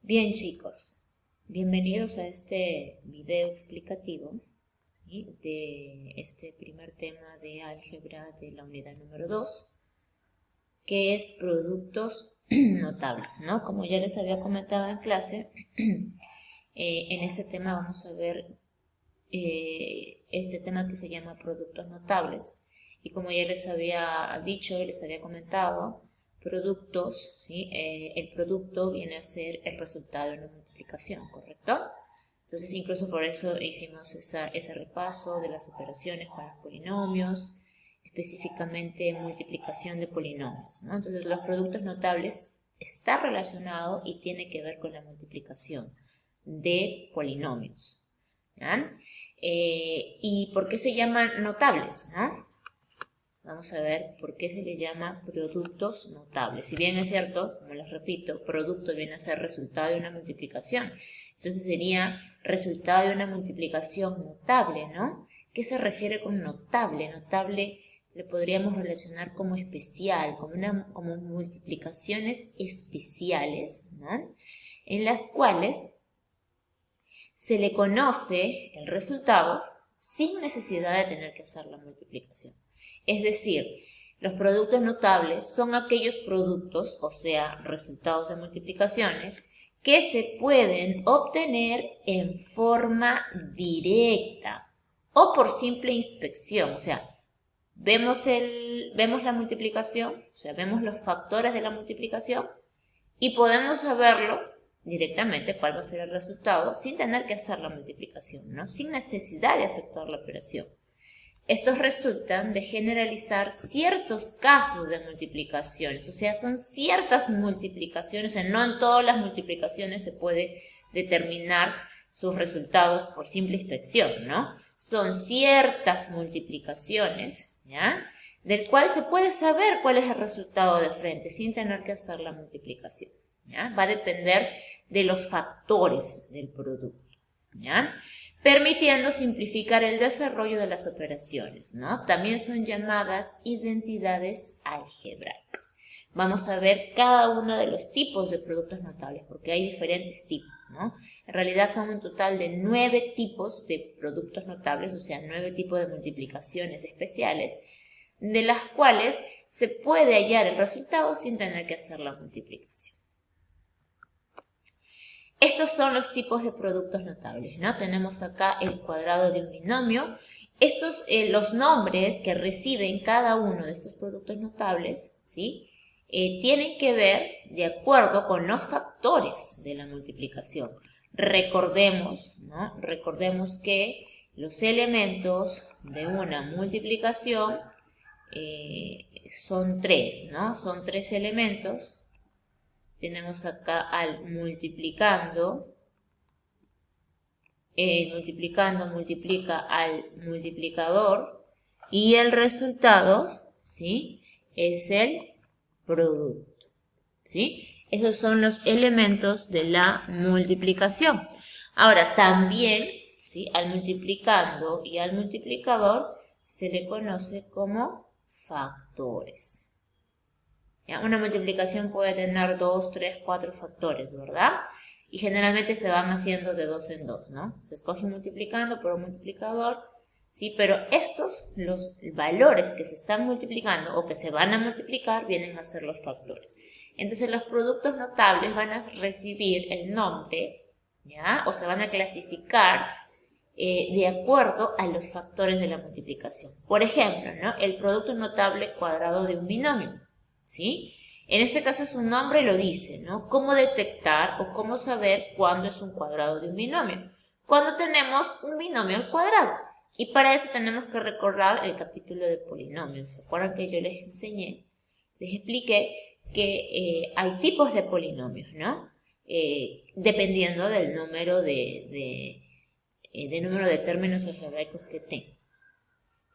Bien chicos, bienvenidos a este video explicativo, ¿sí?, de este primer tema de álgebra de la unidad número 2, que es productos notables, ¿no? Como ya les había comentado en clase, en este tema vamos a ver este tema que se llama productos notables. Y como ya les había dicho, les había comentado, productos, ¿sí? El producto viene a ser el resultado de una multiplicación, ¿correcto? Entonces incluso por eso hicimos ese repaso de las operaciones con los polinomios, específicamente multiplicación de polinomios, ¿no? Entonces los productos notables está relacionado y tiene que ver con la multiplicación de polinomios, ¿ya? ¿Y por qué se llaman notables, no? Vamos a ver por qué se le llama productos notables. Si bien es cierto, como les repito, producto viene a ser resultado de una multiplicación. Entonces sería resultado de una multiplicación notable, ¿no? ¿Qué se refiere con notable? Notable lo podríamos relacionar como especial, como multiplicaciones especiales, ¿no? En las cuales se le conoce el resultado sin necesidad de tener que hacer la multiplicación. Es decir, los productos notables son aquellos productos, o sea, resultados de multiplicaciones, que se pueden obtener en forma directa o por simple inspección. O sea, vemos la multiplicación, o sea, vemos los factores de la multiplicación y podemos saberlo directamente cuál va a ser el resultado sin tener que hacer la multiplicación, ¿no? Sin necesidad de efectuar la operación. Estos resultan de generalizar ciertos casos de multiplicaciones, o sea, son ciertas multiplicaciones, o sea, no en todas las multiplicaciones se puede determinar sus resultados por simple inspección, ¿no? Son ciertas multiplicaciones, ¿ya?, del cual se puede saber cuál es el resultado de frente sin tener que hacer la multiplicación, ¿ya? Va a depender de los factores del producto, ¿ya?, permitiendo simplificar el desarrollo de las operaciones, ¿no? También son llamadas identidades algebraicas. Vamos a ver cada uno de los tipos de productos notables, porque hay diferentes tipos, ¿no? En realidad son un total de 9 tipos de productos notables, o sea, 9 tipos de multiplicaciones especiales, de las cuales se puede hallar el resultado sin tener que hacer la multiplicación. Estos son los tipos de productos notables, ¿no? Tenemos acá el cuadrado de un binomio. Los nombres que reciben cada uno de estos productos notables, ¿sí?, tienen que ver de acuerdo con los factores de la multiplicación. Recordemos, ¿no? Recordemos que los elementos de una multiplicación son 3, ¿no? Son 3 elementos. Tenemos acá al multiplicando multiplica al multiplicador y el resultado, ¿sí?, es el producto, ¿sí? Esos son los elementos de la multiplicación. Ahora, también, ¿sí?, al multiplicando y al multiplicador se le conoce como factores. ¿Ya? Una multiplicación puede tener 2, 3, 4 factores, ¿verdad? Y generalmente se van haciendo de 2 en 2, ¿no? Se escoge multiplicando por un multiplicador, ¿sí? Pero los valores que se están multiplicando o que se van a multiplicar, vienen a ser los factores. Entonces los productos notables van a recibir el nombre, ¿ya?, o se van a clasificar de acuerdo a los factores de la multiplicación. Por ejemplo, ¿no?, el producto notable cuadrado de un binomio, ¿sí? En este caso su nombre lo dice, ¿no? ¿Cómo detectar o cómo saber cuándo es un cuadrado de un binomio? Cuando tenemos un binomio al cuadrado. Y para eso tenemos que recordar el capítulo de polinomios. ¿Se acuerdan que yo les enseñé? Les expliqué que hay tipos de polinomios, ¿no? Dependiendo del número de términos algebraicos que tenga.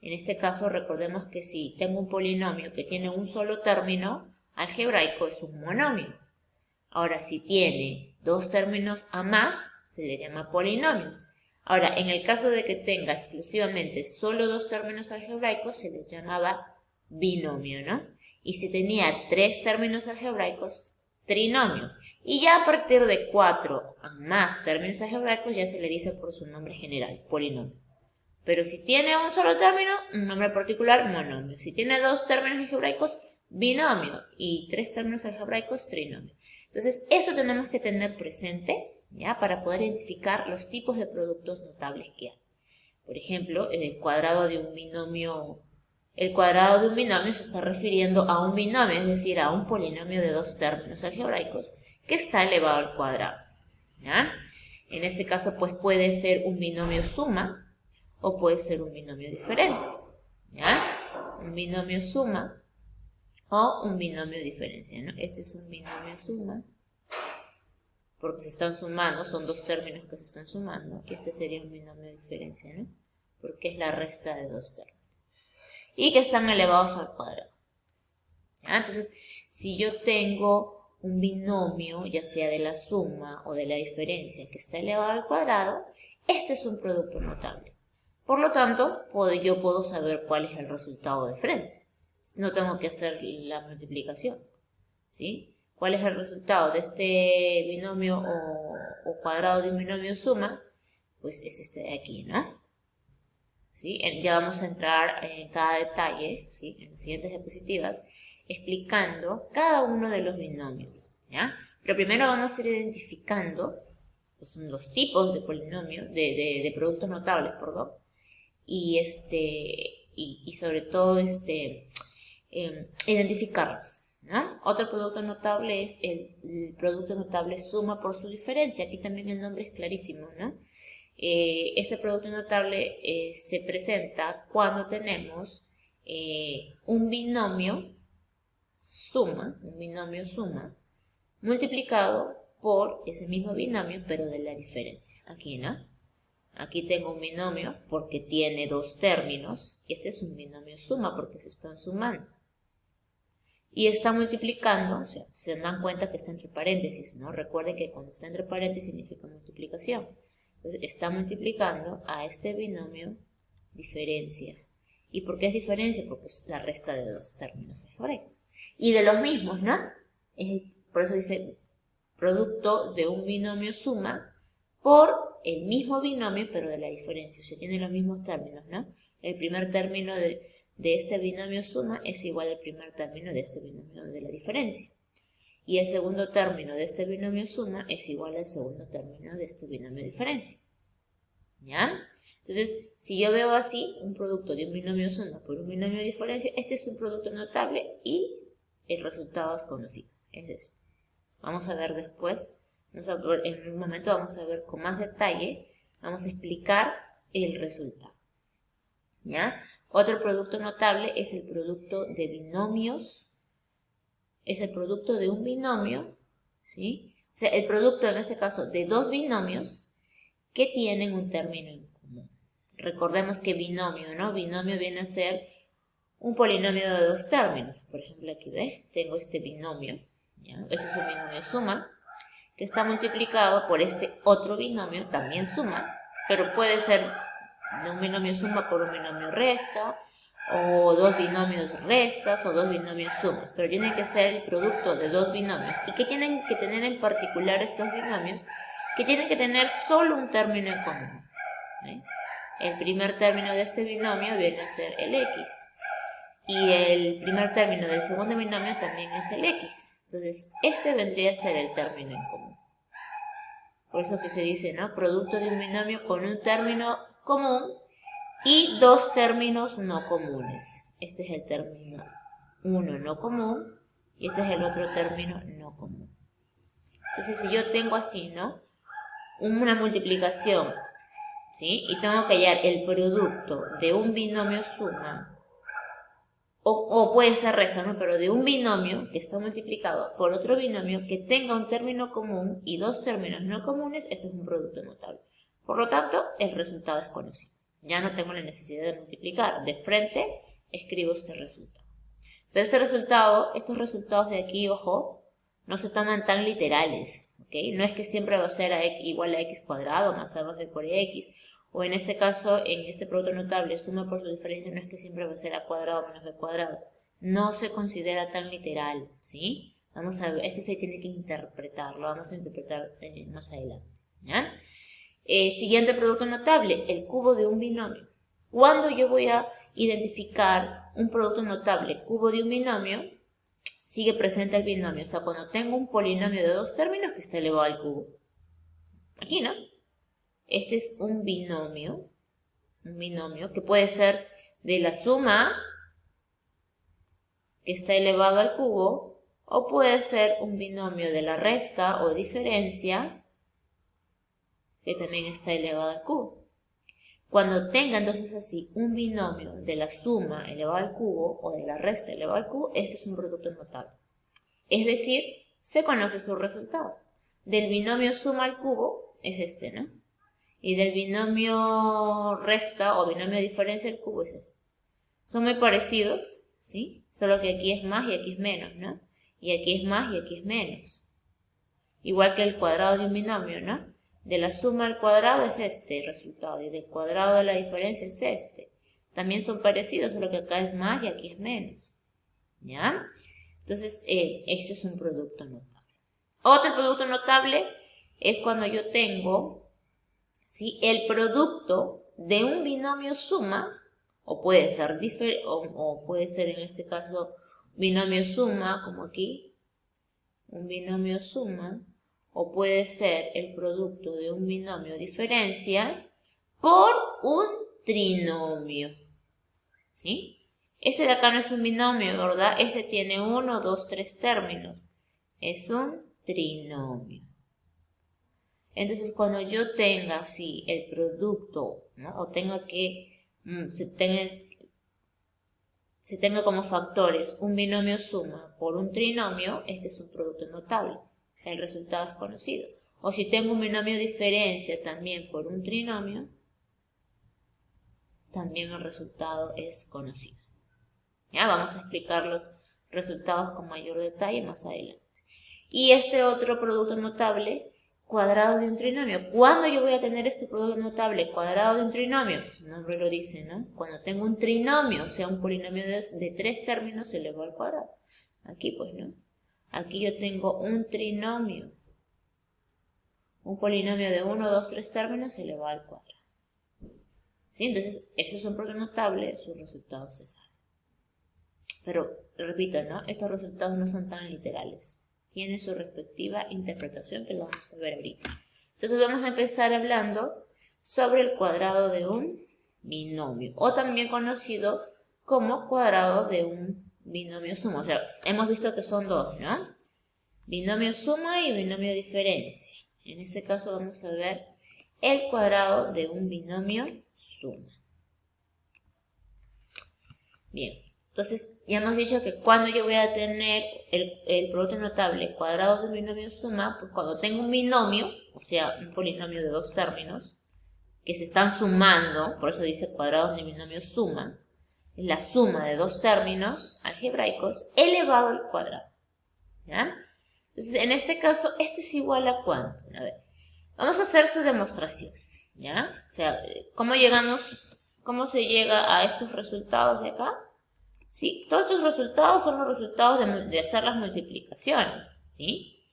En este caso, recordemos que si tengo un polinomio que tiene un solo término algebraico, es un monomio. Ahora, si tiene 2 términos a más, se le llama polinomios. Ahora, en el caso de que tenga exclusivamente solo 2 términos algebraicos, se le llamaba binomio, ¿no? Y si tenía 3 términos algebraicos, trinomio. Y ya a partir de 4 más términos algebraicos ya se le dice por su nombre general, polinomio. Pero si tiene un solo término, un nombre particular, monomio. Si tiene 2 términos algebraicos, binomio. Y 3 términos algebraicos, trinomio. Entonces, eso tenemos que tener presente, ¿ya? Para poder identificar los tipos de productos notables que hay. Por ejemplo, el cuadrado de un binomio se está refiriendo a un binomio, es decir, a un polinomio de 2 términos algebraicos que está elevado al cuadrado, ¿ya? En este caso, pues puede ser un binomio suma o puede ser un binomio diferencia, ¿ya? Un binomio suma o un binomio diferencia, ¿no? Este es un binomio suma porque se están sumando, son 2 términos que se están sumando, y este sería un binomio diferencia, ¿no? Porque es la resta de 2 términos y que están elevados al cuadrado. ¿Ya? Entonces, si yo tengo un binomio, ya sea de la suma o de la diferencia, que está elevado al cuadrado, este es un producto notable. Por lo tanto, yo puedo saber cuál es el resultado de frente. No tengo que hacer la multiplicación, ¿sí? ¿Cuál es el resultado de este binomio o cuadrado de un binomio suma? Pues es este de aquí, ¿no? ¿Sí? Ya vamos a entrar en cada detalle, ¿sí? En las siguientes diapositivas, explicando cada uno de los binomios, ¿ya? Pero primero vamos a ir identificando pues, los tipos de polinomios, de productos notables, perdón, y sobre todo identificarlos, ¿no? Otro producto notable es el producto notable suma por su diferencia. Aquí también el nombre es clarísimo, ¿no? Este producto notable se presenta cuando tenemos un binomio suma multiplicado por ese mismo binomio pero de la diferencia. Aquí, ¿no? Aquí tengo un binomio porque tiene 2 términos y este es un binomio suma porque se están sumando. Y está multiplicando, o sea, se dan cuenta que está entre paréntesis, ¿no? Recuerden que cuando está entre paréntesis significa multiplicación. Entonces está multiplicando a este binomio diferencia. ¿Y por qué es diferencia? Porque es la resta de 2 términos algebraicos. Y de los mismos, ¿no? Por eso dice producto de un binomio suma por el mismo binomio, pero de la diferencia. O sea, tiene los mismos términos, ¿no? El primer término de este binomio suma es igual al primer término de este binomio de la diferencia. Y el segundo término de este binomio suma es igual al segundo término de este binomio diferencia. ¿Ya? Entonces, si yo veo así un producto de un binomio suma por un binomio diferencia, este es un producto notable y el resultado es conocido. Es eso. Vamos a ver después, en un momento vamos a ver con más detalle, vamos a explicar el resultado. ¿Ya? Otro producto notable es el producto de binomios. Es el producto de un binomio, ¿sí? O sea, el producto en este caso de 2 binomios que tienen un término en común. Recordemos que binomio, ¿no? Binomio viene a ser un polinomio de 2 términos. Por ejemplo, aquí, ¿ves? Tengo este binomio, ¿ya? Este es un binomio suma, que está multiplicado por este otro binomio, también suma, pero puede ser de un binomio suma por un binomio resta, o 2 binomios restas, o 2 binomios sumas, pero tiene que ser el producto de 2 binomios. ¿Y qué tienen que tener en particular estos binomios? Que tienen que tener solo un término en común. El primer término de este binomio viene a ser el x, y el primer término del segundo binomio también es el x. Entonces, este vendría a ser el término en común. Por eso que se dice, ¿no? Producto de un binomio con un término común y 2 términos no comunes. Este es el término 1 no común y este es el otro término no común. Entonces, si yo tengo así, ¿no? Una multiplicación, ¿sí? Y tengo que hallar el producto de un binomio suma, o puede ser resta, ¿no? Pero de un binomio que está multiplicado por otro binomio que tenga un término común y 2 términos no comunes, esto es un producto notable. Por lo tanto, el resultado es conocido. Ya no tengo la necesidad de multiplicar. De frente, escribo este resultado. Pero estos resultados de aquí, ojo, no se toman tan literales, ¿ok? No es que siempre va a ser igual a x cuadrado más a b por x, o en este caso, en este producto notable, suma por su diferencia, no es que siempre va a ser a cuadrado menos b cuadrado. No se considera tan literal, ¿sí? Vamos a ver, esto se tiene que interpretar, lo vamos a interpretar más adelante. ¿Ya? Siguiente producto notable, el cubo de un binomio. Cuando yo voy a identificar un producto notable, cubo de un binomio, sigue presente el binomio. O sea, cuando tengo un polinomio de dos términos que está elevado al cubo. Aquí, ¿no? Este es un binomio que puede ser de la suma que está elevado al cubo, o puede ser un binomio de la resta o diferencia que también está elevado al cubo. Cuando tenga entonces así un binomio de la suma elevado al cubo o de la resta elevado al cubo, este es un producto notable. Es decir, se conoce su resultado. Del binomio suma al cubo es este, ¿no? Y del binomio resta o binomio diferencia al cubo es este. Son muy parecidos, ¿sí? Solo que aquí es más y aquí es menos, ¿no? Y aquí es más y aquí es menos. Igual que el cuadrado de un binomio, ¿no? De la suma al cuadrado es este resultado y del cuadrado de la diferencia es este. También son parecidos, solo que acá es más y aquí es menos. ¿Ya? Entonces, eso es un producto notable. Otro producto notable es cuando yo tengo, ¿sí?, el producto de un binomio suma, o puede ser o puede ser en este caso binomio suma, como aquí, un binomio suma, o puede ser el producto de un binomio diferencia por un trinomio. ¿Sí? Ese de acá no es un binomio, ¿verdad? Ese tiene 1, 2, 3 términos. Es un trinomio. Entonces, cuando yo tenga así el producto, ¿no? O tenga que se tenga como factores un binomio suma por un trinomio, este es un producto notable. El resultado es conocido. O si tengo un binomio diferencia también por un trinomio, también el resultado es conocido. Ya vamos a explicar los resultados con mayor detalle más adelante. Y este otro producto notable, cuadrado de un trinomio. ¿Cuándo yo voy a tener este producto notable, cuadrado de un trinomio? Su nombre lo dice, ¿no? Cuando tengo un trinomio, o sea, un polinomio de 3 términos elevado al cuadrado. Aquí pues, ¿no? Aquí yo tengo un trinomio, un polinomio de 1, 2, 3 términos elevado al cuadrado. ¿Sí? Entonces, eso es un producto notable, sus resultados se saben. Pero, repito, ¿no? Estos resultados no son tan literales. Tienen su respectiva interpretación que lo vamos a ver ahorita. Entonces, vamos a empezar hablando sobre el cuadrado de un binomio, o también conocido como cuadrado de un binomio suma. O sea, hemos visto que son dos, ¿no? Binomio suma y binomio diferencia. En este caso vamos a ver el cuadrado de un binomio suma. Bien, entonces ya hemos dicho que cuando yo voy a tener el producto notable cuadrado de un binomio suma, pues cuando tengo un binomio, o sea, un polinomio de dos términos, que se están sumando, por eso dice cuadrado de un binomio suma, es la suma de dos términos algebraicos elevado al cuadrado. ¿Ya? Entonces, en este caso, esto es igual a ¿cuánto? A ver, vamos a hacer su demostración, ¿ya? O sea, ¿cómo se llega a estos resultados de acá? Sí, todos estos resultados son los resultados de hacer las multiplicaciones, ¿sí?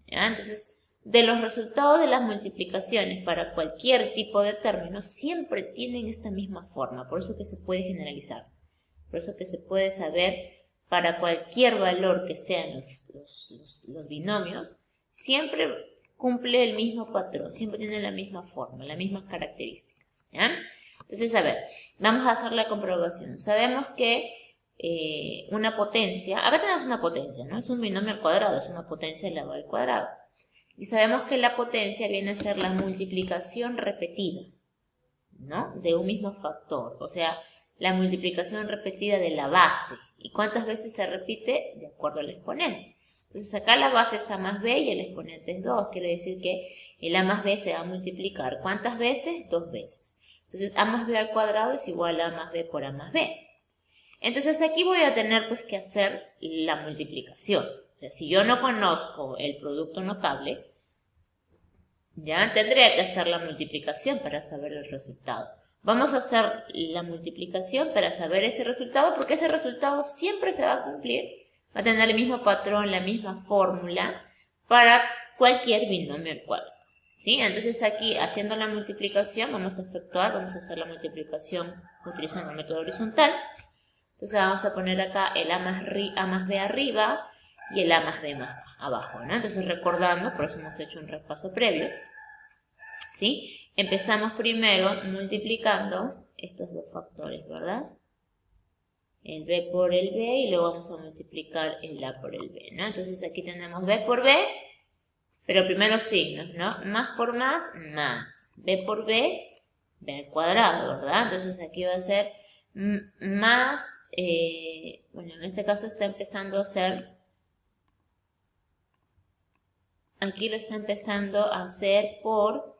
¿Ya? Entonces, de los resultados de las multiplicaciones para cualquier tipo de término, siempre tienen esta misma forma, por eso que se puede generalizar, por eso que se puede saber para cualquier valor que sean los binomios, siempre cumple el mismo patrón, siempre tiene la misma forma, las mismas características. ¿Ya? Entonces, a ver, vamos a hacer la comprobación. Sabemos que una potencia, acá tenemos una potencia, ¿no? Es un binomio al cuadrado, es una potencia elevada al cuadrado. Y sabemos que la potencia viene a ser la multiplicación repetida, ¿no? De un mismo factor, o sea, la multiplicación repetida de la base. ¿Y cuántas veces se repite? De acuerdo al exponente. Entonces acá la base es a más b y el exponente es 2. Quiere decir que el a más b se va a multiplicar. ¿Cuántas veces? 2 veces. Entonces a más b al cuadrado es igual a más b por a más b. Entonces aquí voy a tener pues que hacer la multiplicación. O sea, si yo no conozco el producto notable, ya tendría que hacer la multiplicación para saber el resultado. Vamos a hacer la multiplicación para saber ese resultado, porque ese resultado siempre se va a cumplir Va a tener el mismo patrón, la misma fórmula para cualquier binomio al cuadrado. ¿Sí? Entonces aquí, haciendo la multiplicación, vamos a hacer la multiplicación utilizando el método horizontal. Entonces vamos a poner acá el A más B arriba y el A más B más abajo, ¿no? Entonces recordando, por eso hemos hecho un repaso previo, ¿sí? Empezamos primero multiplicando estos dos factores, ¿verdad? El B por el B y luego vamos a multiplicar el A por el B, ¿no? Entonces aquí tenemos B por B, pero primero signos, ¿no? Más por más, B por B, B al cuadrado, ¿verdad? Entonces aquí va a ser más, bueno, en este caso está empezando a ser, aquí lo está empezando a hacer por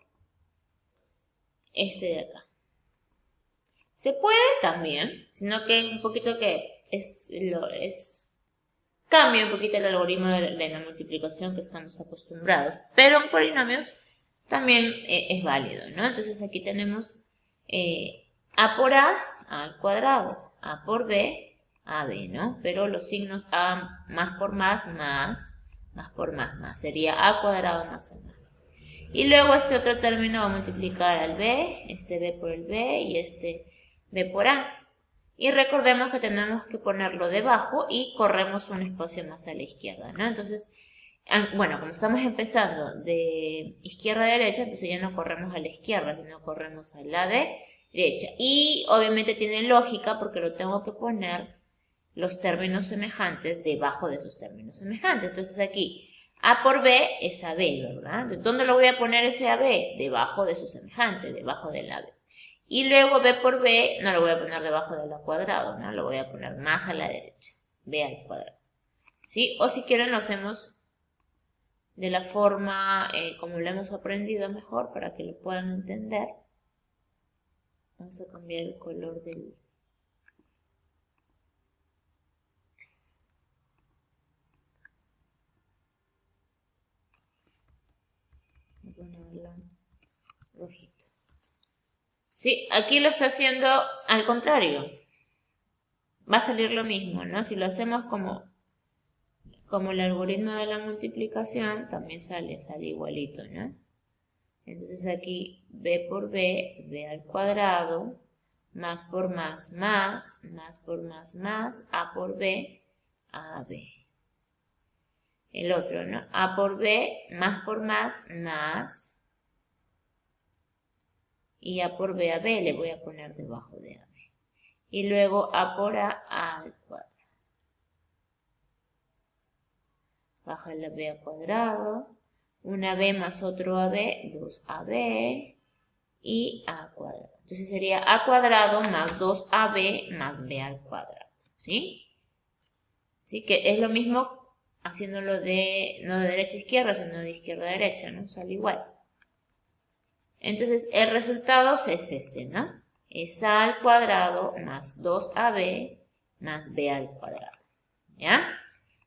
este de acá. Se puede también, sino que un poquito que cambia un poquito el algoritmo de la multiplicación que estamos acostumbrados, pero en polinomios también es válido, ¿no? Entonces aquí tenemos A por A al cuadrado, A por B, AB, ¿no? Pero los signos A más por más por más. Sería A cuadrado más A más. Y luego este otro término va a multiplicar al B, este B por el B y este B por A. Y recordemos que tenemos que ponerlo debajo y corremos un espacio más a la izquierda, ¿no? Entonces, bueno, como estamos empezando de izquierda a derecha, entonces ya no corremos a la izquierda, sino corremos a la derecha. Y obviamente tiene lógica porque lo tengo que poner los términos semejantes debajo de esos términos semejantes. Entonces aquí, A por B es AB, ¿verdad? Entonces, ¿dónde lo voy a poner ese AB? Debajo de su semejante, debajo del AB. Y luego B por B no lo voy a poner debajo del A cuadrado, ¿no? Lo voy a poner más a la derecha, B al cuadrado. ¿Sí? O si quieren lo hacemos de la forma como lo hemos aprendido mejor para que lo puedan entender. Vamos a cambiar el color del... Voy a ponerlo rojito. ¿Sí? Aquí lo estoy haciendo al contrario. Va a salir lo mismo, ¿no? Si lo hacemos como el algoritmo de la multiplicación, también sale igualito, ¿no? Entonces aquí B por B, B al cuadrado, más por más por más, A por B, AB. El otro, ¿no? A por B, más por más, y A por B a B le voy a poner debajo de AB. Y luego A por A al cuadrado. Baja la B al cuadrado. Una B más otro AB, 2AB y A cuadrado. Entonces sería A cuadrado más 2AB más B al cuadrado. ¿Sí? ¿Sí? Que es lo mismo haciéndolo no de derecha a izquierda, sino de izquierda a derecha, ¿no? Sale igual. Entonces, el resultado es este, ¿no? Es A al cuadrado más 2AB más B al cuadrado. ¿Ya?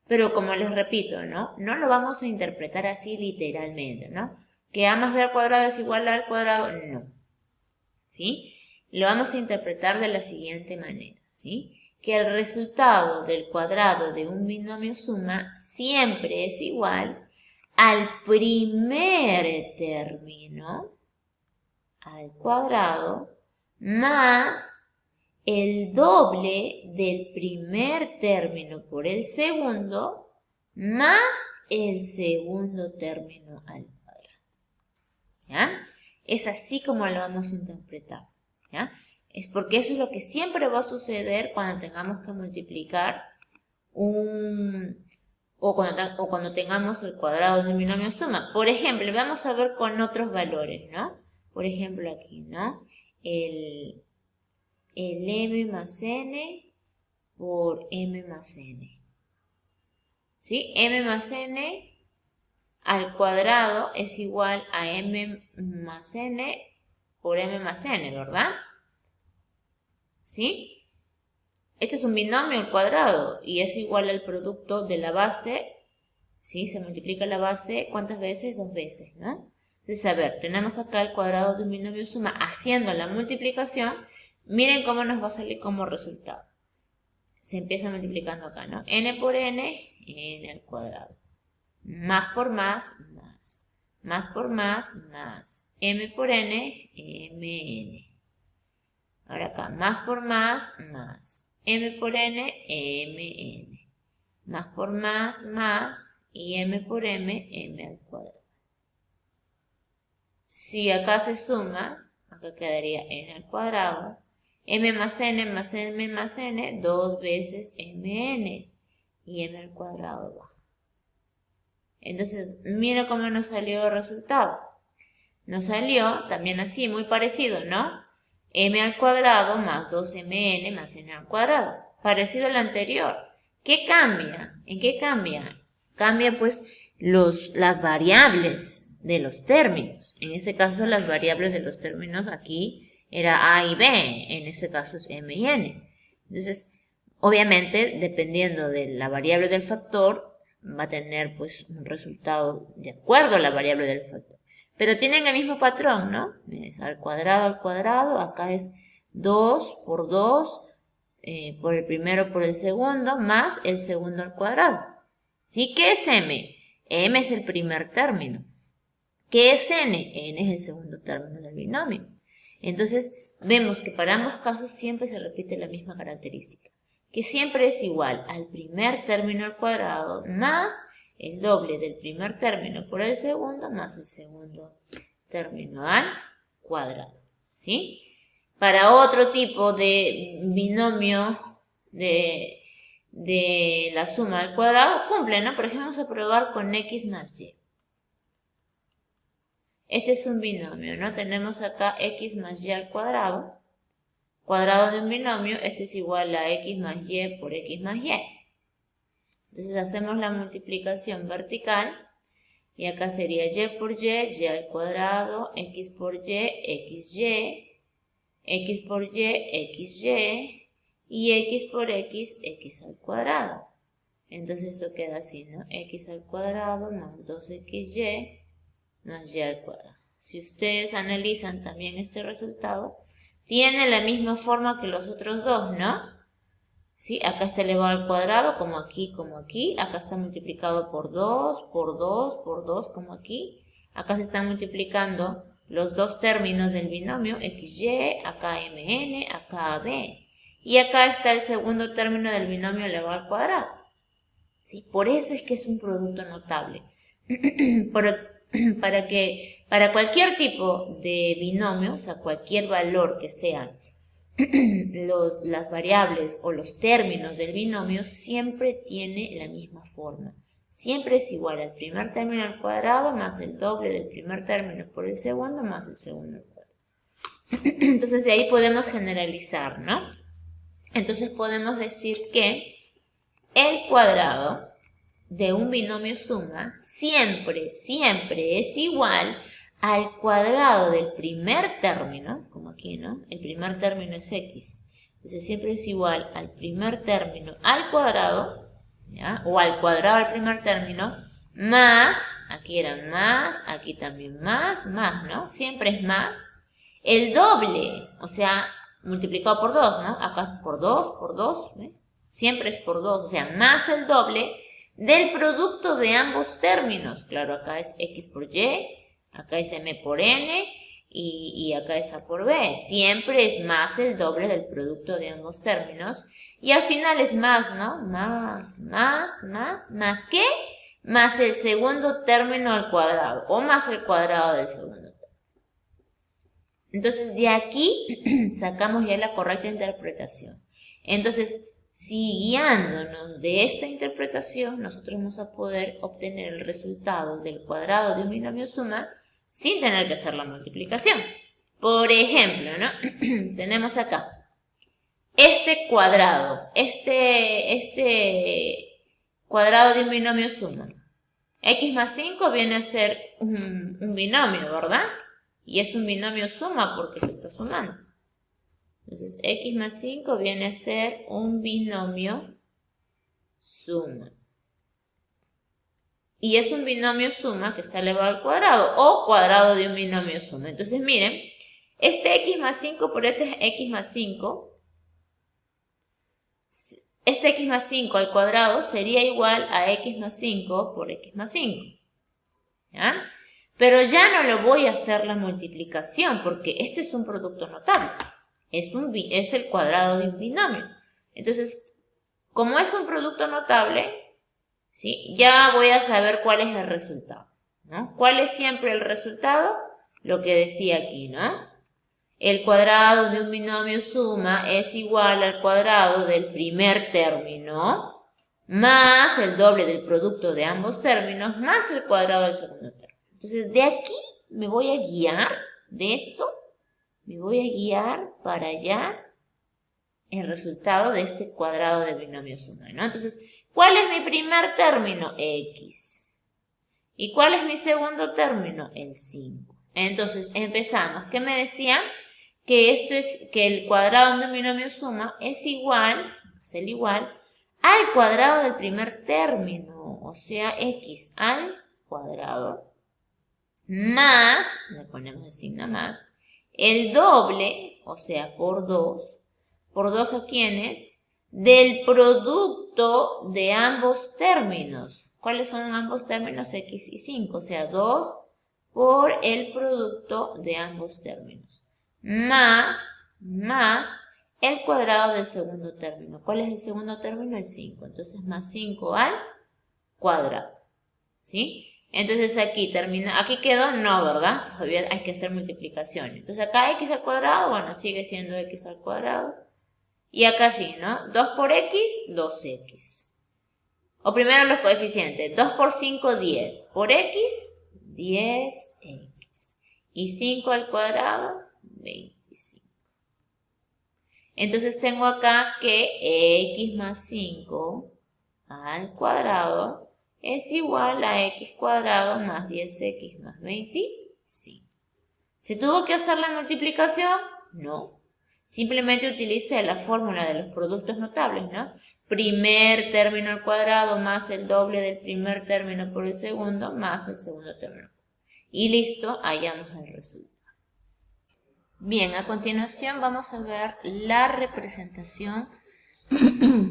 Pero como les repito, ¿no? No lo vamos a interpretar así literalmente, ¿no? Que A más B al cuadrado es igual a A al cuadrado, no. ¿Sí? Lo vamos a interpretar de la siguiente manera, ¿sí? Que el resultado del cuadrado de un binomio suma siempre es igual al primer término al cuadrado más el doble del primer término por el segundo más el segundo término al cuadrado. ¿Ya? Es así como lo vamos a interpretar. ¿Ya? Es porque eso es lo que siempre va a suceder cuando tengamos que multiplicar o cuando tengamos el cuadrado de un binomio suma. Por ejemplo, vamos a ver con otros valores, ¿no? Por ejemplo aquí, ¿no? El m más n por m más n. ¿Sí? M más n al cuadrado es igual a m más n por m más n, ¿verdad? ¿Sí? Este es un binomio al cuadrado y es igual al producto de la base. ¿Sí? Se multiplica la base, ¿cuántas veces? 2 veces, ¿no? Entonces, a ver, tenemos acá el cuadrado de un binomio suma haciendo la multiplicación. Miren cómo nos va a salir como resultado. se empieza multiplicando acá, ¿no? N por n, n al cuadrado. Más por más, más. Más por más, más. M por n, mn. Ahora acá, más por más, más. M por n, mn. Más por más, más. Y m por m, m al cuadrado. Si acá se suma, acá quedaría n al cuadrado. M más n más m más n, 2 veces mn. Y m al cuadrado baja. Entonces, mira cómo nos salió el resultado. Nos salió también así, muy parecido, ¿no? M al cuadrado más 2mn más n al cuadrado. Parecido al anterior. ¿Qué cambia? ¿En qué cambia? Cambia pues las variables de los términos. En este caso las variables de los términos aquí era a y b. En este caso es m y n. Entonces, obviamente, dependiendo de la variable del factor, va a tener pues un resultado de acuerdo a la variable del factor. Pero tienen el mismo patrón, ¿no? Es al cuadrado, acá es 2 por 2, por el primero por el segundo, más el segundo al cuadrado. ¿Sí? ¿Qué es m? M es el primer término. ¿Qué es n? N es el segundo término del binomio. Entonces, vemos que para ambos casos siempre se repite la misma característica, que siempre es igual al primer término al cuadrado más el doble del primer término por el segundo más el segundo término al cuadrado. ¿Sí? Para otro tipo de binomio de la suma al cuadrado, cumple, ¿no? Por ejemplo, vamos a probar con x más y. Este es un binomio, ¿no? Tenemos acá x más y al cuadrado. Cuadrado de un binomio, esto es igual a x más y por x más y. Entonces hacemos la multiplicación vertical y acá sería y por y al cuadrado, x por y, xy, x por y, xy y x por x, x al cuadrado. Entonces esto queda así, ¿no? X al cuadrado más 2xy más y al cuadrado. Si ustedes analizan también este resultado, tiene la misma forma que los otros dos, ¿no? ¿Sí? Acá está elevado al cuadrado, como aquí, como aquí. Acá está multiplicado por 2, por 2, por 2, como aquí. Acá se están multiplicando los dos términos del binomio, xy, acá mn, acá ab. Y acá está el segundo término del binomio elevado al cuadrado. ¿Sí? Por eso es que es un producto notable. Para cualquier tipo de binomio, o sea, cualquier valor que sean las variables o los términos del binomio, siempre tiene la misma forma. Siempre es igual al primer término al cuadrado más el doble del primer término por el segundo más el segundo al cuadrado. Entonces de ahí podemos generalizar, ¿no? Entonces podemos decir que el cuadrado de un binomio suma siempre es igual al cuadrado del primer término, como aquí, ¿no? El primer término es x. Entonces siempre es igual al primer término al cuadrado, ¿ya? O al cuadrado del primer término, más, aquí era más, aquí también más, ¿no? Siempre es más. El doble, o sea, multiplicado por 2, ¿no? Acá por 2, ¿eh? Siempre es por 2, o sea, más el doble del producto de ambos términos. Claro, acá es x por y, acá es m por n y acá es a por b. Siempre es más el doble del producto de ambos términos. Y al final es más, ¿no? Más ¿qué? Más el segundo término al cuadrado o más el cuadrado del segundo término. Entonces, de aquí sacamos ya la correcta interpretación. Entonces, si guiándonos de esta interpretación, nosotros vamos a poder obtener el resultado del cuadrado de un binomio suma sin tener que hacer la multiplicación. Por ejemplo, ¿no? Tenemos acá este cuadrado, este cuadrado de un binomio suma. X más 5 viene a ser un binomio, ¿verdad? Y es un binomio suma porque se está sumando. Entonces, x más 5 viene a ser un binomio suma. Y es un binomio suma que está elevado al cuadrado o cuadrado de un binomio suma. Entonces, miren, este x más 5 por este x más 5 este x más 5 al cuadrado sería igual a x más 5 por x más 5. ¿Ya? Pero ya no lo voy a hacer la multiplicación porque este es un producto notable. Es el cuadrado de un binomio. Entonces, como es un producto notable, ¿sí? Ya voy a saber cuál es el resultado, ¿no? ¿Cuál es siempre el resultado? Lo que decía aquí, ¿no? El cuadrado de un binomio suma es igual al cuadrado del primer término más el doble del producto de ambos términos más el cuadrado del segundo término. Entonces, de aquí me voy a guiar, de esto, me voy a guiar para allá el resultado de este cuadrado de binomio suma, ¿no? Entonces, ¿cuál es mi primer término? X. ¿Y cuál es mi segundo término? El 5. Entonces, empezamos. ¿Qué me decía? Que el cuadrado de un binomio suma es igual al cuadrado del primer término, o sea, x al cuadrado, más, le ponemos el signo más, el doble, o sea, por 2 a quiénes, del producto de ambos términos. ¿Cuáles son ambos términos? X y 5, o sea, 2 por el producto de ambos términos, más el cuadrado del segundo término. ¿Cuál es el segundo término? El 5. Entonces, más 5 al cuadrado. ¿Sí? Entonces, aquí termina. Aquí quedó no, ¿verdad? Todavía hay que hacer multiplicación. Entonces, acá x al cuadrado, bueno, sigue siendo x al cuadrado. Y acá sí, ¿no? 2 por x, 2x. O primero los coeficientes. 2 por 5, 10. Por x, 10x. Y 5 al cuadrado, 25. Entonces tengo acá que x más 5 al cuadrado es igual a x cuadrado más 10x más 25. ¿Se tuvo que hacer la multiplicación? No. Simplemente utilicé la fórmula de los productos notables, ¿no? Primer término al cuadrado más el doble del primer término por el segundo más el segundo término. Y listo, hallamos el resultado. Bien, a continuación vamos a ver la representación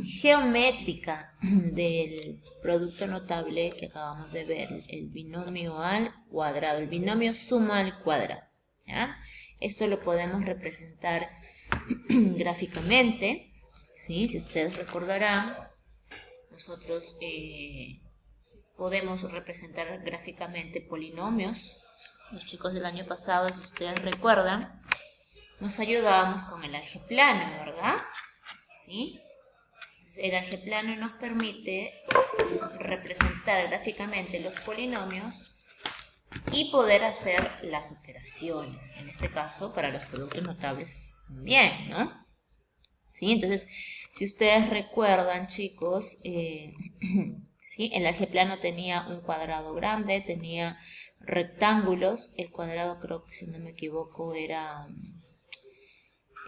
geométrica del producto notable que acabamos de ver, el binomio al cuadrado, el binomio suma al cuadrado. ¿Ya? Esto lo podemos representar gráficamente, ¿sí? Si ustedes recordarán, nosotros podemos representar gráficamente polinomios. Los chicos del año pasado, si ustedes recuerdan, nos ayudábamos con el algeplano, ¿verdad? ¿Sí? El algeplano nos permite representar gráficamente los polinomios y poder hacer las operaciones. En este caso, para los productos notables también, ¿no? ¿Sí? Entonces, si ustedes recuerdan, chicos, ¿sí? El algeplano tenía un cuadrado grande, tenía rectángulos. El cuadrado, creo que si no me equivoco, era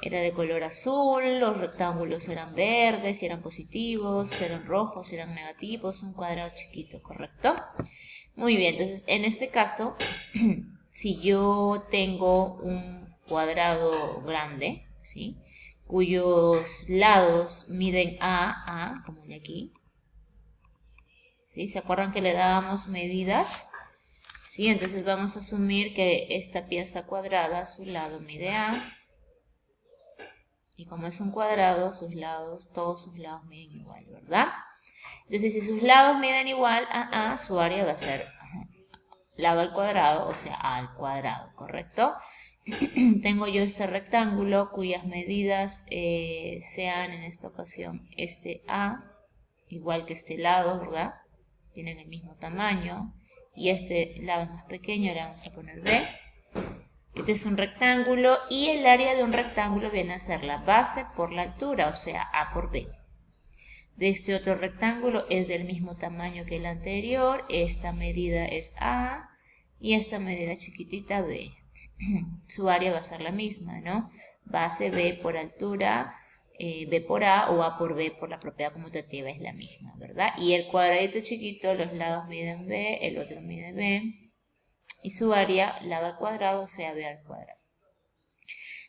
de color azul, los rectángulos eran verdes, si eran positivos, si eran rojos, si eran negativos, un cuadrado chiquito, ¿correcto? Muy bien, entonces en este caso, si yo tengo un cuadrado grande, ¿sí? Cuyos lados miden A, como de aquí, ¿sí? ¿Se acuerdan que le dábamos medidas? ¿Sí? Entonces vamos a asumir que esta pieza cuadrada, su lado mide A, y como es un cuadrado, todos sus lados miden igual, ¿verdad? Entonces, si sus lados miden igual a A, su área va a ser lado al cuadrado, o sea, A al cuadrado, ¿correcto? Tengo yo este rectángulo cuyas medidas sean en esta ocasión este A, igual que este lado, ¿verdad? Tienen el mismo tamaño. Y este lado es más pequeño, le vamos a poner B. Este es un rectángulo y el área de un rectángulo viene a ser la base por la altura, o sea, A por B. De este otro rectángulo es del mismo tamaño que el anterior, esta medida es A y esta medida chiquitita B. Su área va a ser la misma, ¿no? Base B por altura, B por A o A por B por la propiedad conmutativa es la misma, ¿verdad? Y el cuadradito chiquito, los lados miden B, el otro mide B. Y su área, lado al cuadrado, o sea, B al cuadrado.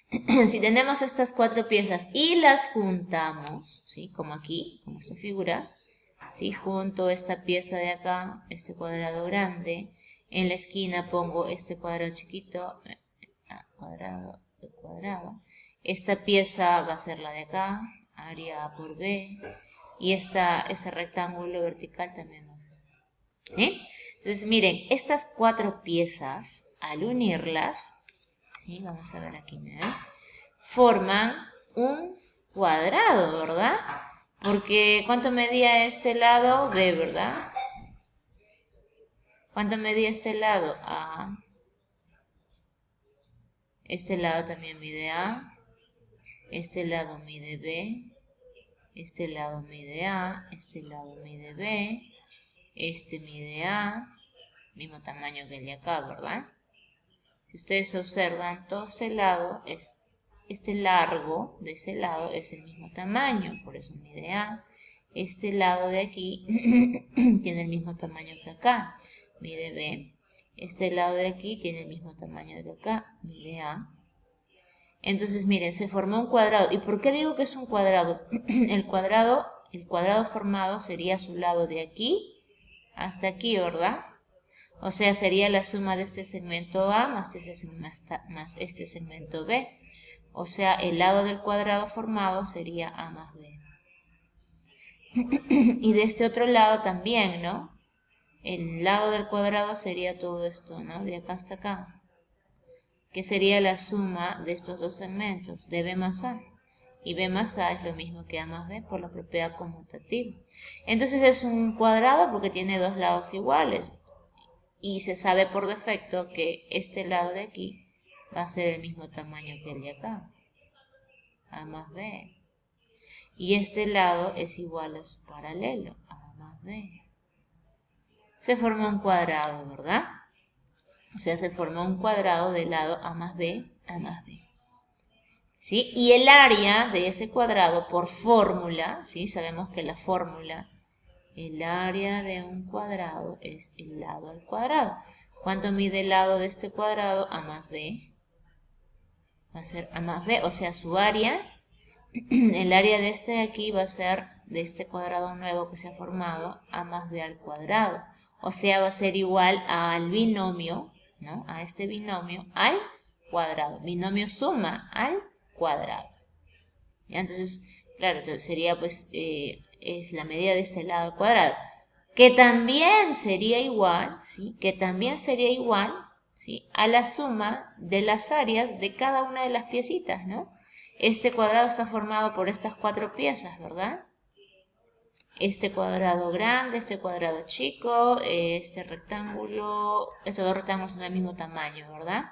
Si tenemos estas 4 piezas y las juntamos, ¿sí? Como aquí, como esta figura, ¿sí? Junto esta pieza de acá, este cuadrado grande, en la esquina pongo este cuadrado chiquito, cuadrado, cuadrado. Esta pieza va a ser la de acá, área A por B, y este rectángulo vertical también va a ser. ¿Sí? Entonces, miren, estas 4 piezas, al unirlas, ¿sí? Vamos a ver aquí, miren, forman un cuadrado, ¿verdad? Porque ¿cuánto medía este lado? B, ¿verdad? ¿Cuánto medía este lado? A. Este lado también mide A. Este lado mide B. Este lado mide A. Este lado mide B. Este mide A. Mismo tamaño que el de acá, ¿verdad? Si ustedes observan, todo este lado es este largo de ese lado es el mismo tamaño, por eso mide A. Este lado de aquí tiene el mismo tamaño que acá, mide B. Este lado de aquí tiene el mismo tamaño que acá, mide A. Entonces, miren, se formó un cuadrado. ¿Y por qué digo que es un cuadrado? El cuadrado formado sería su lado de aquí hasta aquí, ¿verdad? O sea, sería la suma de este segmento A más este segmento B. O sea, el lado del cuadrado formado sería A más B. Y de este otro lado también, ¿no? El lado del cuadrado sería todo esto, ¿no? De acá hasta acá. Que sería la suma de estos dos segmentos, de B más A. Y B más A es lo mismo que A más B por la propiedad conmutativa. Entonces es un cuadrado porque tiene dos lados iguales. Y se sabe por defecto que este lado de aquí va a ser el mismo tamaño que el de acá. A más B. Y este lado es igual a su paralelo, A más B. Se forma un cuadrado, ¿verdad? O sea, se forma un cuadrado del lado A más B, A más B. ¿Sí? Y el área de ese cuadrado por fórmula, ¿sí? Sabemos que la fórmula, el área de un cuadrado es el lado al cuadrado. ¿Cuánto mide el lado de este cuadrado? A más B. Va a ser A más B, o sea, su área, el área de este de aquí va a ser de este cuadrado nuevo que se ha formado, A más B al cuadrado. O sea, va a ser igual al binomio, ¿no? A este binomio al cuadrado. Binomio suma al cuadrado. ¿Ya? Entonces, claro, sería pues, es la medida de este lado al cuadrado. Que también sería igual, ¿sí? Que también sería igual, ¿sí? A la suma de las áreas de cada una de las piecitas, ¿no? Este cuadrado está formado por estas 4 piezas, ¿verdad? Este cuadrado grande, este cuadrado chico, este rectángulo, estos dos rectángulos son del mismo tamaño, ¿verdad?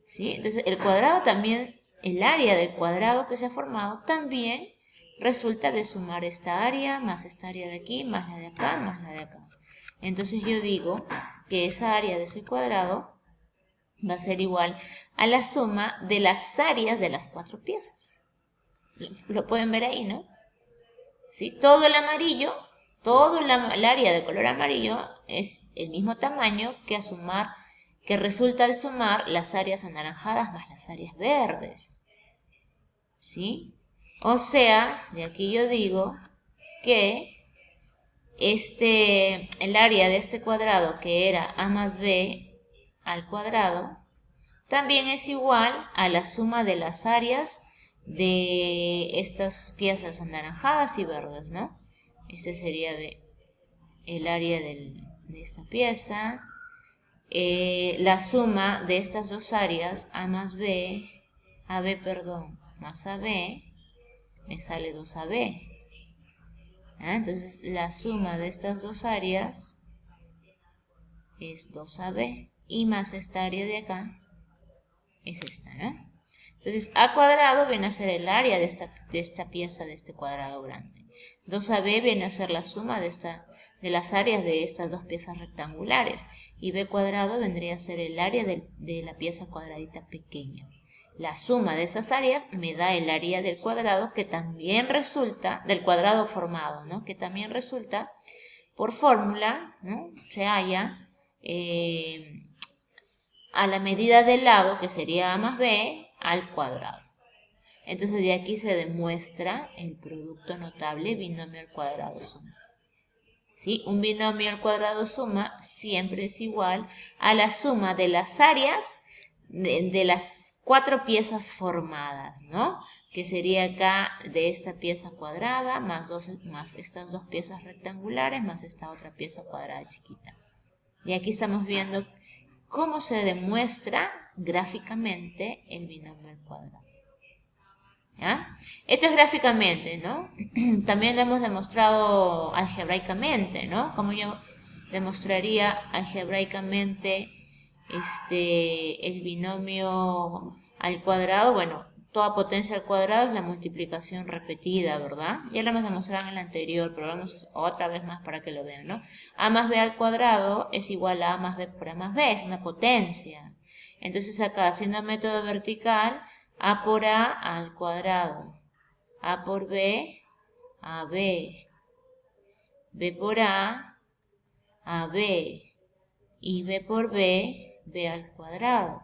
¿Sí? Entonces, el cuadrado también, el área del cuadrado que se ha formado también resulta de sumar esta área, más esta área de aquí, más la de acá, más la de acá. Entonces yo digo que esa área de ese cuadrado va a ser igual a la suma de las áreas de las 4 piezas. Lo pueden ver ahí, ¿no? ¿Sí? Todo el amarillo, todo el área de color amarillo es el mismo tamaño que resulta al sumar las áreas anaranjadas más las áreas verdes. ¿Sí? O sea, de aquí yo digo que el área de este cuadrado que era A más B al cuadrado también es igual a la suma de las áreas de estas piezas anaranjadas y verdes, ¿no? Este sería el área de esta pieza. La suma de estas dos áreas, A más B, más AB, me sale 2AB. Entonces la suma de estas dos áreas es 2AB y más esta área de acá es esta, ¿no? Entonces A cuadrado viene a ser el área de esta pieza de este cuadrado grande. 2AB viene a ser la suma de las áreas de estas dos piezas rectangulares y B cuadrado vendría a ser el área de la pieza cuadradita pequeña. La suma de esas áreas me da el área del cuadrado que también resulta, del cuadrado formado, ¿no? Que también resulta por fórmula, ¿no? Se halla a la medida del lado, que sería A más B, al cuadrado. Entonces de aquí se demuestra el producto notable binomio al cuadrado suma. ¿Sí? Un binomio al cuadrado suma siempre es igual a la suma de las áreas de las 4 piezas formadas, ¿no? Que sería acá de esta pieza cuadrada más estas 2 piezas rectangulares más esta otra pieza cuadrada chiquita. Y aquí estamos viendo cómo se demuestra gráficamente el binomio al cuadrado. ¿Ya? Esto es gráficamente, ¿no? También lo hemos demostrado algebraicamente, ¿no? Como yo demostraría algebraicamente el binomio al cuadrado. Bueno, toda potencia al cuadrado es la multiplicación repetida, ¿verdad? Ya lo hemos demostrado en el anterior, pero vamos a hacer otra vez más para que lo vean, ¿no? A más b al cuadrado es igual a más b por a más b, es una potencia. Entonces acá, haciendo el método vertical, a por a al cuadrado, a por b, a b, b por a b, y b por b, b al cuadrado.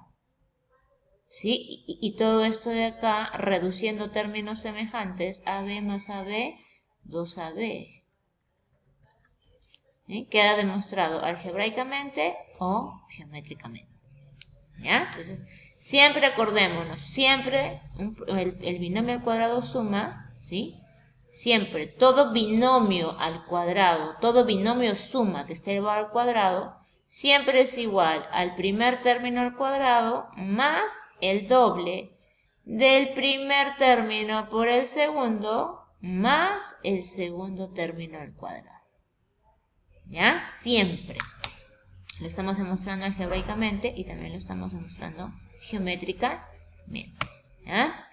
¿Sí? Y todo esto de acá, reduciendo términos semejantes, ab más ab, 2ab. ¿Sí? Queda demostrado algebraicamente o geométricamente. ¿Ya? Entonces, siempre acordémonos, siempre el binomio al cuadrado suma, ¿sí? Siempre, todo binomio al cuadrado, todo binomio suma que esté elevado al cuadrado, siempre es igual al primer término al cuadrado más el doble del primer término por el segundo más el segundo término al cuadrado. ¿Ya? Siempre. Lo estamos demostrando algebraicamente y también lo estamos demostrando geométricamente. ¿Ya?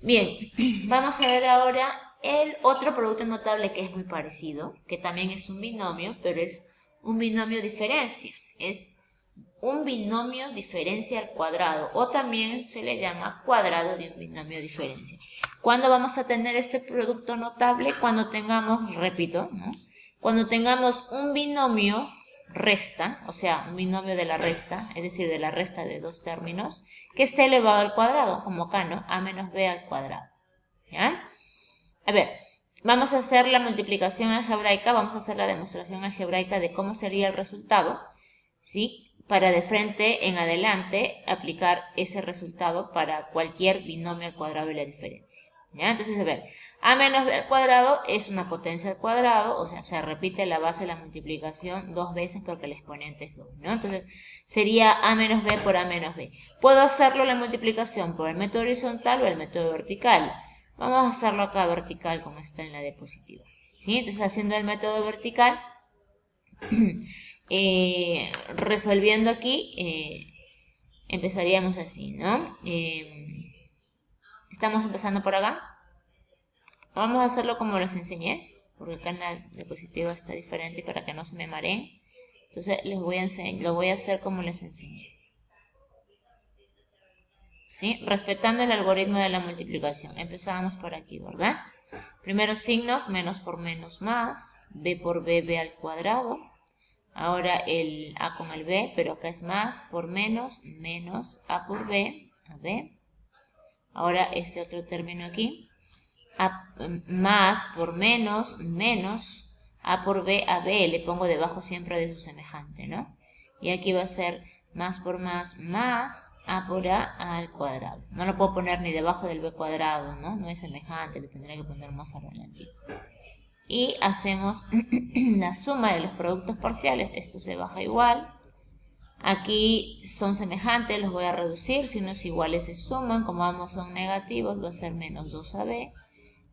Bien, vamos a ver ahora el otro producto notable que es muy parecido, que también es un binomio, pero es un binomio diferencia. Es un binomio diferencia al cuadrado, o también se le llama cuadrado de un binomio diferencia. ¿Cuándo vamos a tener este producto notable? Cuando tengamos, repito, ¿no? Cuando tengamos un binomio resta, o sea, un binomio de la resta, es decir, de la resta de 2 términos, que esté elevado al cuadrado, como acá, ¿no? A menos b al cuadrado. ¿Ya? A ver, vamos a hacer la multiplicación algebraica, vamos a hacer la demostración algebraica de cómo sería el resultado, ¿sí? Para de frente en adelante aplicar ese resultado para cualquier binomio al cuadrado y la diferencia. ¿Ya? Entonces, a ver, a menos b al cuadrado es una potencia al cuadrado, o sea, se repite la base de la multiplicación 2 veces porque el exponente es 2, ¿no? Entonces, sería a menos b por a menos b. Puedo hacerlo la multiplicación por el método horizontal o el método vertical. Vamos a hacerlo acá vertical como está en la diapositiva, ¿sí? Entonces, haciendo el método vertical, resolviendo aquí, empezaríamos así, ¿no? Estamos empezando por acá. Vamos a hacerlo como les enseñé, porque acá en la diapositiva está diferente y para que no se me mareen. Entonces lo voy a hacer como les enseñé. ¿Sí? Respetando el algoritmo de la multiplicación. Empezamos por aquí, ¿verdad? Primeros signos, menos por menos más, b por b, b al cuadrado. Ahora el a con el b, pero acá es más por menos, menos a por b, a b. Ahora este otro término aquí, más por menos, menos a por b, a b. Le pongo debajo siempre de su semejante, ¿no? Y aquí va a ser más por más, más a por a al cuadrado. No lo puedo poner ni debajo del b cuadrado, ¿no? No es semejante, le tendría que poner más adelantito. Y hacemos la suma de los productos parciales. Esto se baja igual. Aquí son semejantes, los voy a reducir. Si unos iguales se suman, como ambos son negativos, va a ser menos 2ab.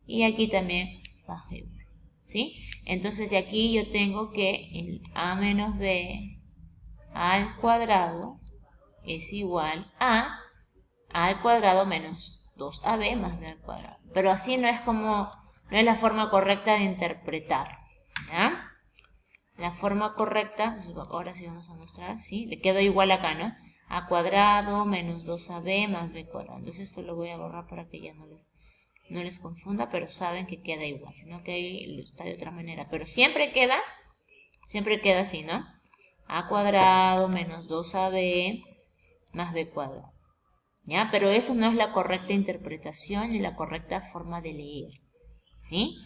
Y aquí también baja igual, ¿sí? Entonces de aquí yo tengo que el a menos b al cuadrado es igual a al cuadrado menos 2ab más b al cuadrado. Pero así no es la forma correcta de interpretar, ¿ya? La forma correcta, ahora sí vamos a mostrar, ¿sí? Le quedó igual acá, ¿no? A cuadrado menos 2ab más b cuadrado. Entonces esto lo voy a borrar para que ya no les confunda, pero saben que queda igual, sino que ahí está de otra manera. Pero siempre queda así, ¿no? A cuadrado menos 2ab más b cuadrado. ¿ya? Pero eso no es la correcta interpretación ni la correcta forma de leer, ¿sí?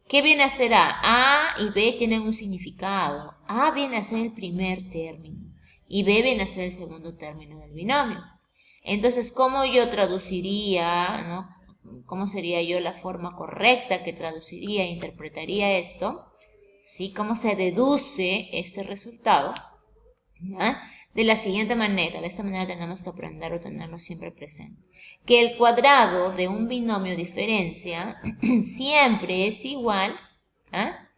¿Qué viene a ser A? A y B tienen un significado. A viene a ser el primer término y B viene a ser el segundo término del binomio. Entonces, ¿cómo yo traduciría, ¿no? ¿Cómo sería yo la forma correcta que traduciría e interpretaría esto? ¿Sí? ¿Cómo se deduce este resultado? ¿Ya? De la siguiente manera, de esta manera tenemos que aprender o tenerlo siempre presente. Que el cuadrado de un binomio diferencia siempre es igual, ¿ah?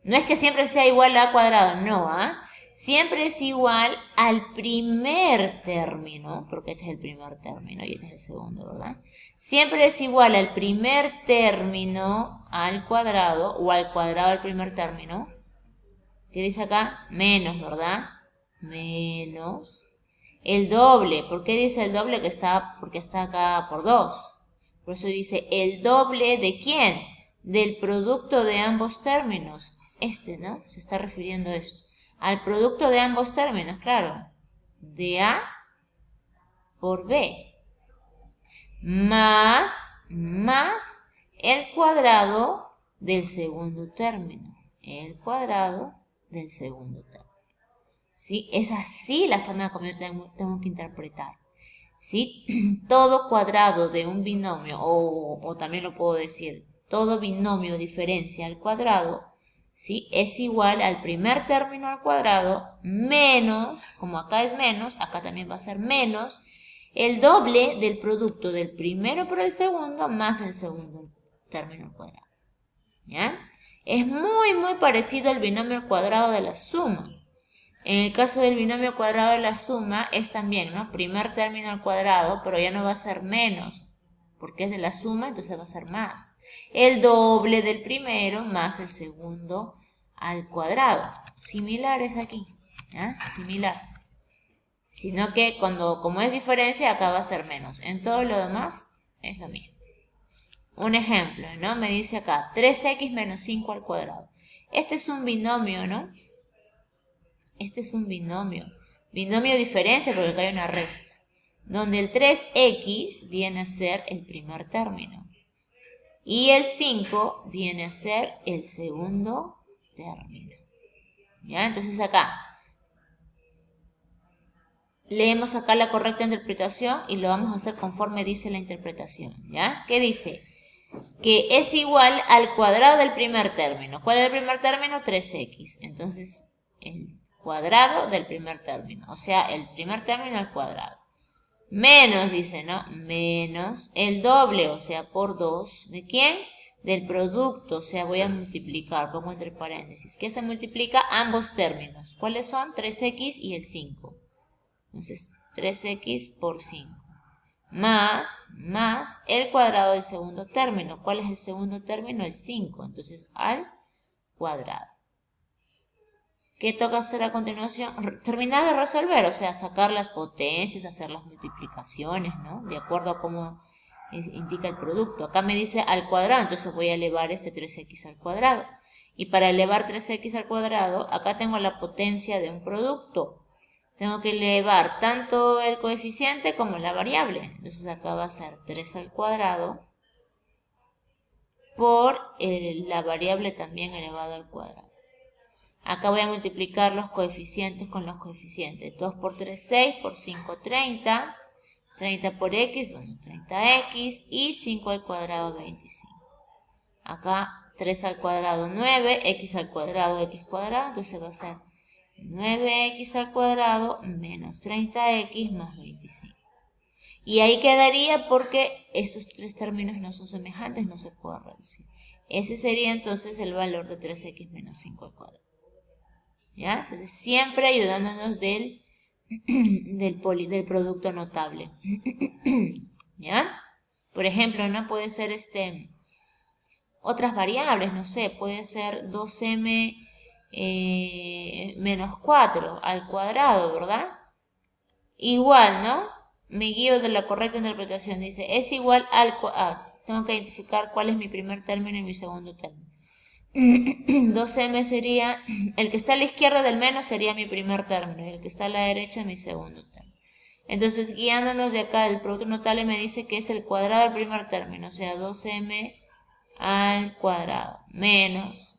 No es que siempre sea igual a A cuadrado, no, ¿ah? Siempre es igual al primer término, porque este es el primer término y este es el segundo, ¿verdad? Siempre es igual al primer término al cuadrado o al cuadrado del primer término. ¿Qué dice acá? Menos, ¿verdad? Menos el doble. ¿Por qué dice el doble? Porque está acá por 2. Por eso dice el doble ¿de quién? Del producto de ambos términos. ¿No? Se está refiriendo a esto. Al producto de ambos términos, claro. De A por B. Más el cuadrado del segundo término. El cuadrado del segundo término. ¿Sí? Es así la forma como yo tengo que interpretar. ¿Sí? Todo cuadrado de un binomio, o también lo puedo decir, todo binomio diferencia al cuadrado, ¿sí? Es igual al primer término al cuadrado menos, como acá es menos, acá también va a ser menos, el doble del producto del primero por el segundo más el segundo término al cuadrado. ¿Ya? Es muy parecido al binomio al cuadrado de la suma. En el caso del binomio cuadrado de la suma es también, ¿no? Primer término al cuadrado, pero ya no va a ser menos, porque es de la suma, entonces va a ser más. El doble del primero más el segundo al cuadrado. Similar es aquí, ¿ya? Similar. Sino que como es diferencia, acá va a ser menos. En todo lo demás es lo mismo. Un ejemplo, ¿no? Me dice acá 3x menos 5 al cuadrado. Este es un binomio, ¿no? Este es un binomio. Binomio diferencia porque acá hay una resta. Donde el 3x viene a ser el primer término. Y el 5 viene a ser el segundo término. ¿Ya? Entonces acá leemos acá la correcta interpretación y lo vamos a hacer conforme dice la interpretación. ¿Ya? ¿Qué dice? Que es igual al cuadrado del primer término. ¿Cuál es el primer término? 3x. Entonces, el cuadrado del primer término. O sea, el primer término al cuadrado. Menos, dice, ¿no? Menos el doble, o sea, por 2. ¿De quién? Del producto, o sea, voy a multiplicar, pongo entre paréntesis. ¿Qué se multiplica? Ambos términos. ¿Cuáles son? 3x y el 5. Entonces, 3x por 5. Más el cuadrado del segundo término. ¿Cuál es el segundo término? El 5. Entonces, al cuadrado. ¿Qué toca hacer a continuación? Terminar de resolver, o sea, sacar las potencias, hacer las multiplicaciones, ¿no? De acuerdo a cómo indica el producto. Acá me dice al cuadrado, entonces voy a elevar este 3x al cuadrado. Y para elevar 3x al cuadrado, acá tengo la potencia de un producto. Tengo que elevar tanto el coeficiente como la variable. Entonces acá va a ser 3 al cuadrado por la variable también elevada al cuadrado. Acá voy a multiplicar los coeficientes con los coeficientes. 2 por 3, 6, por 5, 30. 30 por x, bueno, 30x. Y 5 al cuadrado, 25. Acá 3 al cuadrado, 9. X al cuadrado, x cuadrado. Entonces va a ser 9x al cuadrado menos 30x más 25. Y ahí quedaría porque estos tres términos no son semejantes, no se puede reducir. Ese sería entonces el valor de 3x menos 5 al cuadrado. ¿Ya? Entonces siempre ayudándonos del producto notable. ¿Ya? Por ejemplo, ¿no? Puede ser otras variables, no sé, puede ser 2m menos 4 al cuadrado, ¿verdad? Igual, ¿no? Me guío de la correcta interpretación. Dice, es igual al cuadrado. Tengo que identificar cuál es mi primer término y mi segundo término. 2m sería, el que está a la izquierda del menos sería mi primer término y el que está a la derecha mi segundo término. Entonces, guiándonos de acá, el producto notable me dice que es el cuadrado del primer término, o sea, 2m al cuadrado, menos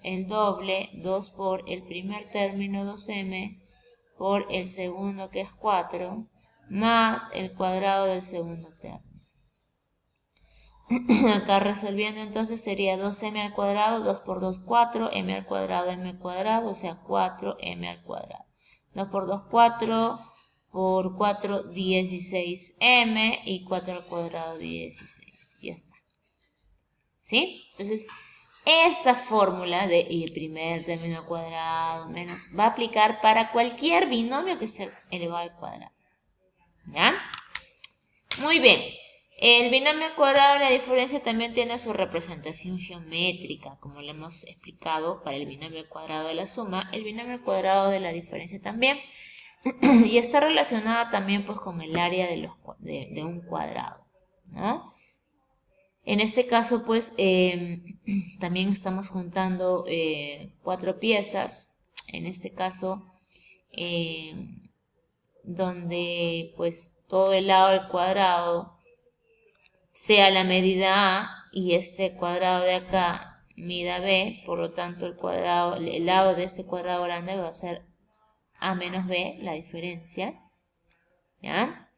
el doble, 2 por el primer término, 2m, por el segundo, que es 4, más el cuadrado del segundo término. Acá resolviendo entonces sería 2m al cuadrado, 2 por 2, 4, m al cuadrado, o sea, 4m al cuadrado. 2 por 2, 4, por 4, 16m, y 4 al cuadrado, 16. Ya está. ¿Sí? Entonces, esta fórmula de y el primer término al cuadrado menos va a aplicar para cualquier binomio que esté elevado al cuadrado. ¿Ya? Muy bien. El binomio al cuadrado de la diferencia también tiene su representación geométrica, como le hemos explicado para el binomio al cuadrado de la suma, el binomio al cuadrado de la diferencia también, y está relacionada también pues con el área de un cuadrado, ¿no? En este caso pues también estamos juntando 4 piezas, en este caso donde pues todo el lado del cuadrado sea la medida A y este cuadrado de acá mida B, por lo tanto el lado de este cuadrado grande va a ser A menos B, la diferencia, ¿ya?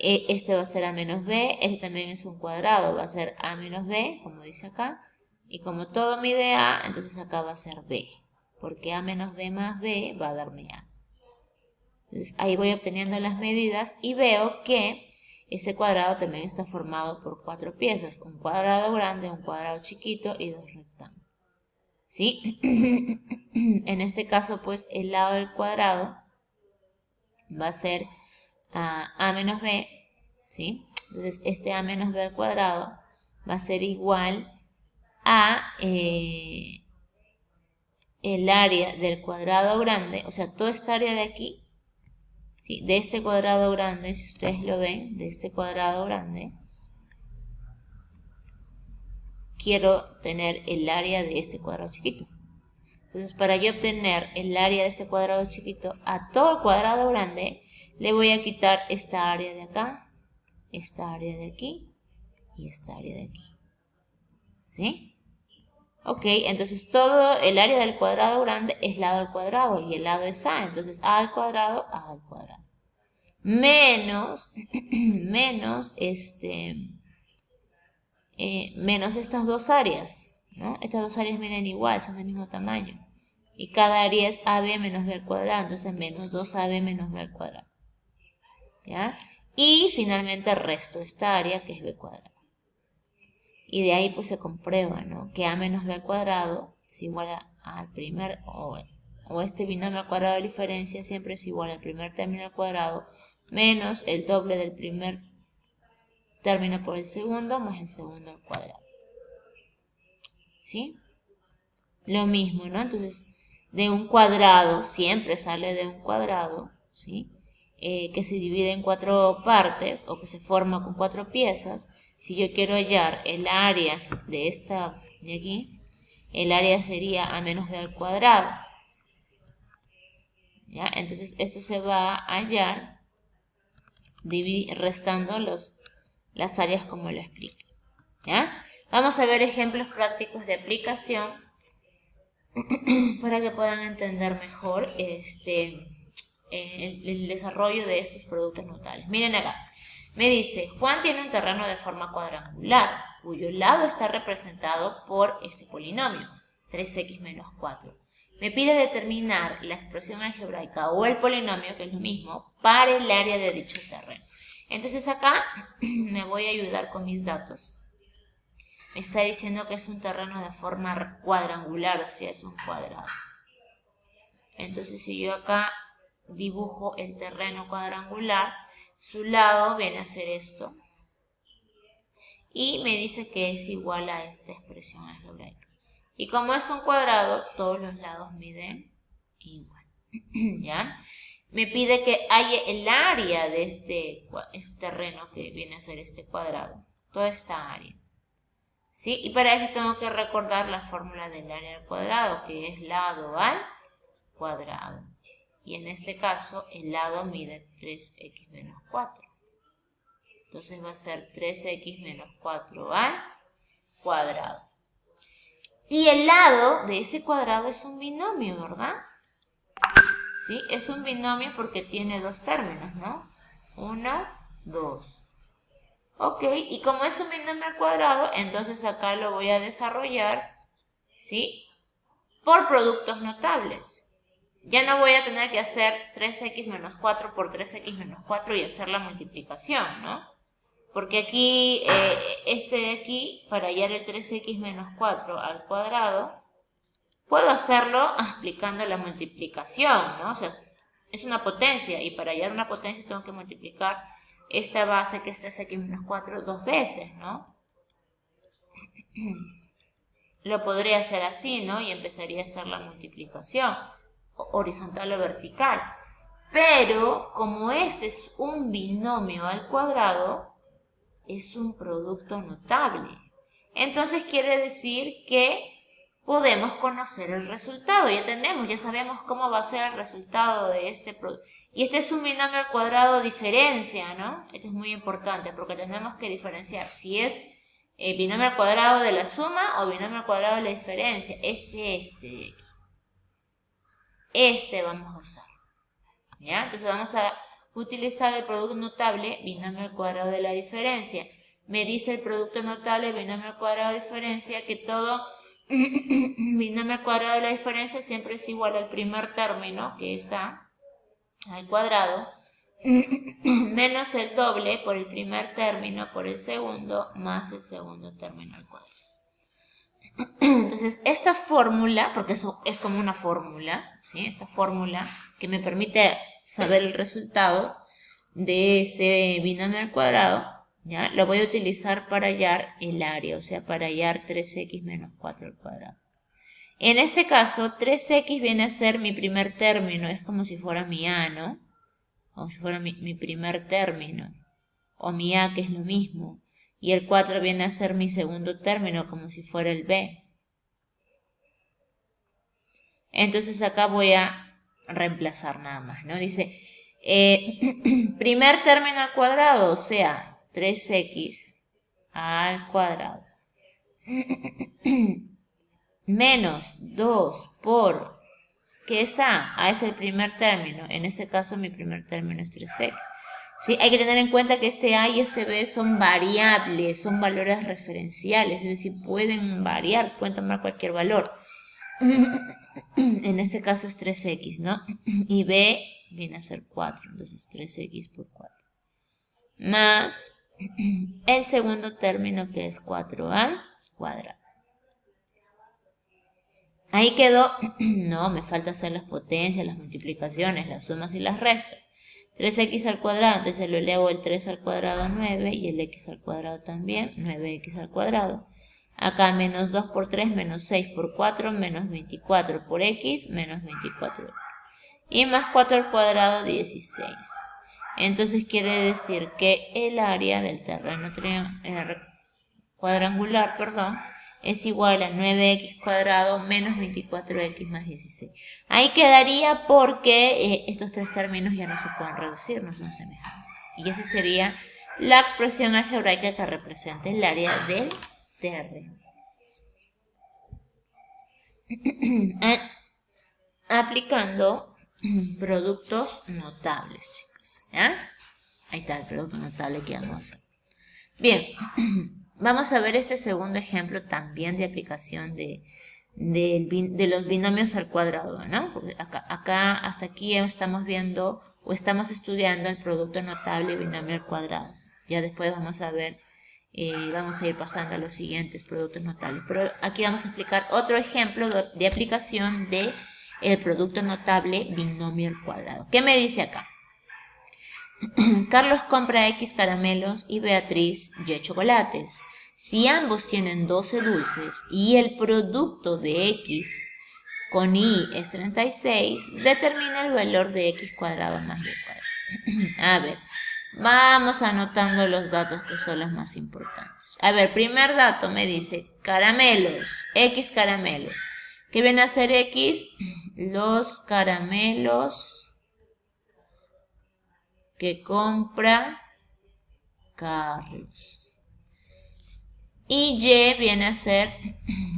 Este va a ser A menos B, este también es un cuadrado, va a ser A menos B, como dice acá, y como todo mide A, entonces acá va a ser B, porque A menos B más B va a darme A. Entonces ahí voy obteniendo las medidas y veo que ese cuadrado también está formado por 4 piezas, un cuadrado grande, un cuadrado chiquito y 2 rectángulos. ¿Sí? En este caso, pues el lado del cuadrado va a ser a menos b, ¿sí? Entonces este a menos b al cuadrado va a ser igual a el área del cuadrado grande, o sea, toda esta área de aquí, ¿sí? De este cuadrado grande, si ustedes lo ven, de este cuadrado grande, quiero tener el área de este cuadrado chiquito. Entonces, para yo obtener el área de este cuadrado chiquito a todo el cuadrado grande, le voy a quitar esta área de acá, esta área de aquí y esta área de aquí. ¿Sí? Ok, entonces todo el área del cuadrado grande es lado al cuadrado y el lado es A. Entonces, A al cuadrado, A al cuadrado. Menos estas dos áreas, ¿no? Estas dos áreas miden igual, son del mismo tamaño. Y cada área es AB menos B al cuadrado, entonces menos 2AB menos B al cuadrado. ¿Ya? Y finalmente resto esta área que es B cuadrado. Y de ahí pues se comprueba, ¿no? Que A menos B al cuadrado es igual al primer, o este binomio al cuadrado de diferencia siempre es igual al primer término al cuadrado menos el doble del primer término por el segundo más el segundo al cuadrado. ¿Sí? Lo mismo, ¿no? Entonces, de un cuadrado, siempre sale de un cuadrado, ¿sí? Que se divide en 4 partes o que se forma con 4 piezas. Si yo quiero hallar el área de esta de aquí, el área sería A menos B al cuadrado. ¿Ya? Entonces, esto se va a hallar restando las áreas como lo expliqué. ¿Ya? Vamos a ver ejemplos prácticos de aplicación para que puedan entender mejor el desarrollo de estos productos notables. Miren acá, me dice, Juan tiene un terreno de forma cuadrangular, cuyo lado está representado por este polinomio, 3x menos 4. Me pide determinar la expresión algebraica o el polinomio, que es lo mismo, para el área de dicho terreno. Entonces acá me voy a ayudar con mis datos. Me está diciendo que es un terreno de forma cuadrangular, o sea, es un cuadrado. Entonces, si yo acá dibujo el terreno cuadrangular, su lado viene a ser esto. Y me dice que es igual a esta expresión algebraica. Y como es un cuadrado, todos los lados miden igual. ¿Ya? Me pide que haya el área de este terreno que viene a ser este cuadrado. Toda esta área. ¿Sí? Y para eso tengo que recordar la fórmula del área al cuadrado, que es lado al cuadrado. y en este caso el lado mide 3x menos 4. Entonces va a ser 3x menos 4 al cuadrado. Y el lado de ese cuadrado es un binomio, ¿verdad? ¿Sí? Es un binomio porque tiene dos términos, ¿no? 1, 2. Ok, y como es un binomio al cuadrado, entonces acá lo voy a desarrollar, ¿sí? Por productos notables. Ya no voy a tener que hacer 3x menos 4 por 3x menos 4 y hacer la multiplicación, ¿no? Porque aquí, este de aquí, para hallar el 3x menos 4 al cuadrado, puedo hacerlo aplicando la multiplicación, ¿no? O sea, es una potencia y para hallar una potencia tengo que multiplicar esta base que es 3x menos 4 dos veces, ¿no? Lo podría hacer así, ¿no? Y empezaría a hacer la multiplicación, horizontal o vertical. Pero, como este es un binomio al cuadrado, es un producto notable. Entonces quiere decir que podemos conocer el resultado. Ya sabemos cómo va a ser el resultado de este producto. Y este es un binomio al cuadrado diferencia, ¿no? Esto es muy importante porque tenemos que diferenciar si es binomio al cuadrado de la suma o binomio al cuadrado de la diferencia. Es este de aquí. Este vamos a usar. ¿Ya? Entonces vamos a utilizar el producto notable binomio al cuadrado de la diferencia. Me dice el producto notable binomio al cuadrado de diferencia que todo binomio al cuadrado de la diferencia siempre es igual al primer término, que es a al cuadrado, menos el doble por el primer término por el segundo, más el segundo término al cuadrado. Entonces, esta fórmula, porque eso es como una fórmula, ¿sí? Esta fórmula que me permite saber el resultado de ese binomio al cuadrado, ¿ya? Lo voy a utilizar para hallar el área, o sea, para hallar 3x menos 4 al cuadrado. En este caso, 3x viene a ser mi primer término, es como si fuera mi a, ¿no? Como si fuera mi primer término, o mi a, que es lo mismo. Y el 4 viene a ser mi segundo término, como si fuera el b. Entonces acá voy a reemplazar nada más, ¿no? Dice, primer término al cuadrado, o sea, 3x al cuadrado. Menos 2 por, ¿qué es a? A es el primer término. En este caso mi primer término es 3x. ¿Sí? Hay que tener en cuenta que este a y este b son variables, son valores referenciales, es decir, pueden variar, pueden tomar cualquier valor. En este caso es 3x, ¿no? Y b viene a ser 4, entonces 3x por 4. Más el segundo término que es 4 al cuadrado. Ahí quedó, no, me falta hacer las potencias, las multiplicaciones, las sumas y las restas. 3x al cuadrado, entonces lo elevo el 3 al cuadrado 9 y el x al cuadrado también, 9x al cuadrado. Acá menos 2 por 3, menos 6 por 4, menos 24 por x, menos 24. Y más 4 al cuadrado, 16. Entonces quiere decir que el área del terreno cuadrangular, es igual a 9x cuadrado menos 24x más 16. Ahí quedaría porque estos tres términos ya no se pueden reducir, no son semejantes. Y esa sería la expresión algebraica que representa el área del terreno. Aplicando productos notables, chicos. ¿Ya? Ahí está el producto notable que vamos a hacer. Bien. Vamos a ver este segundo ejemplo también de aplicación de los binomios al cuadrado, ¿no? Porque acá hasta aquí estamos viendo o estamos estudiando el producto notable y binomio al cuadrado. Ya después vamos a ver, vamos a ir pasando a los siguientes productos notables. Pero aquí vamos a explicar otro ejemplo de aplicación de el producto notable binomio al cuadrado. ¿Qué me dice acá? Carlos compra X caramelos y Beatriz Y chocolates. Si ambos tienen 12 dulces y el producto de X con Y es 36, determina el valor de X cuadrado más Y cuadrado. A ver, vamos anotando los datos que son los más importantes. A ver, primer dato me dice caramelos, X caramelos. ¿Qué viene a ser X? Los caramelos que compra Carlos. Y Y viene a ser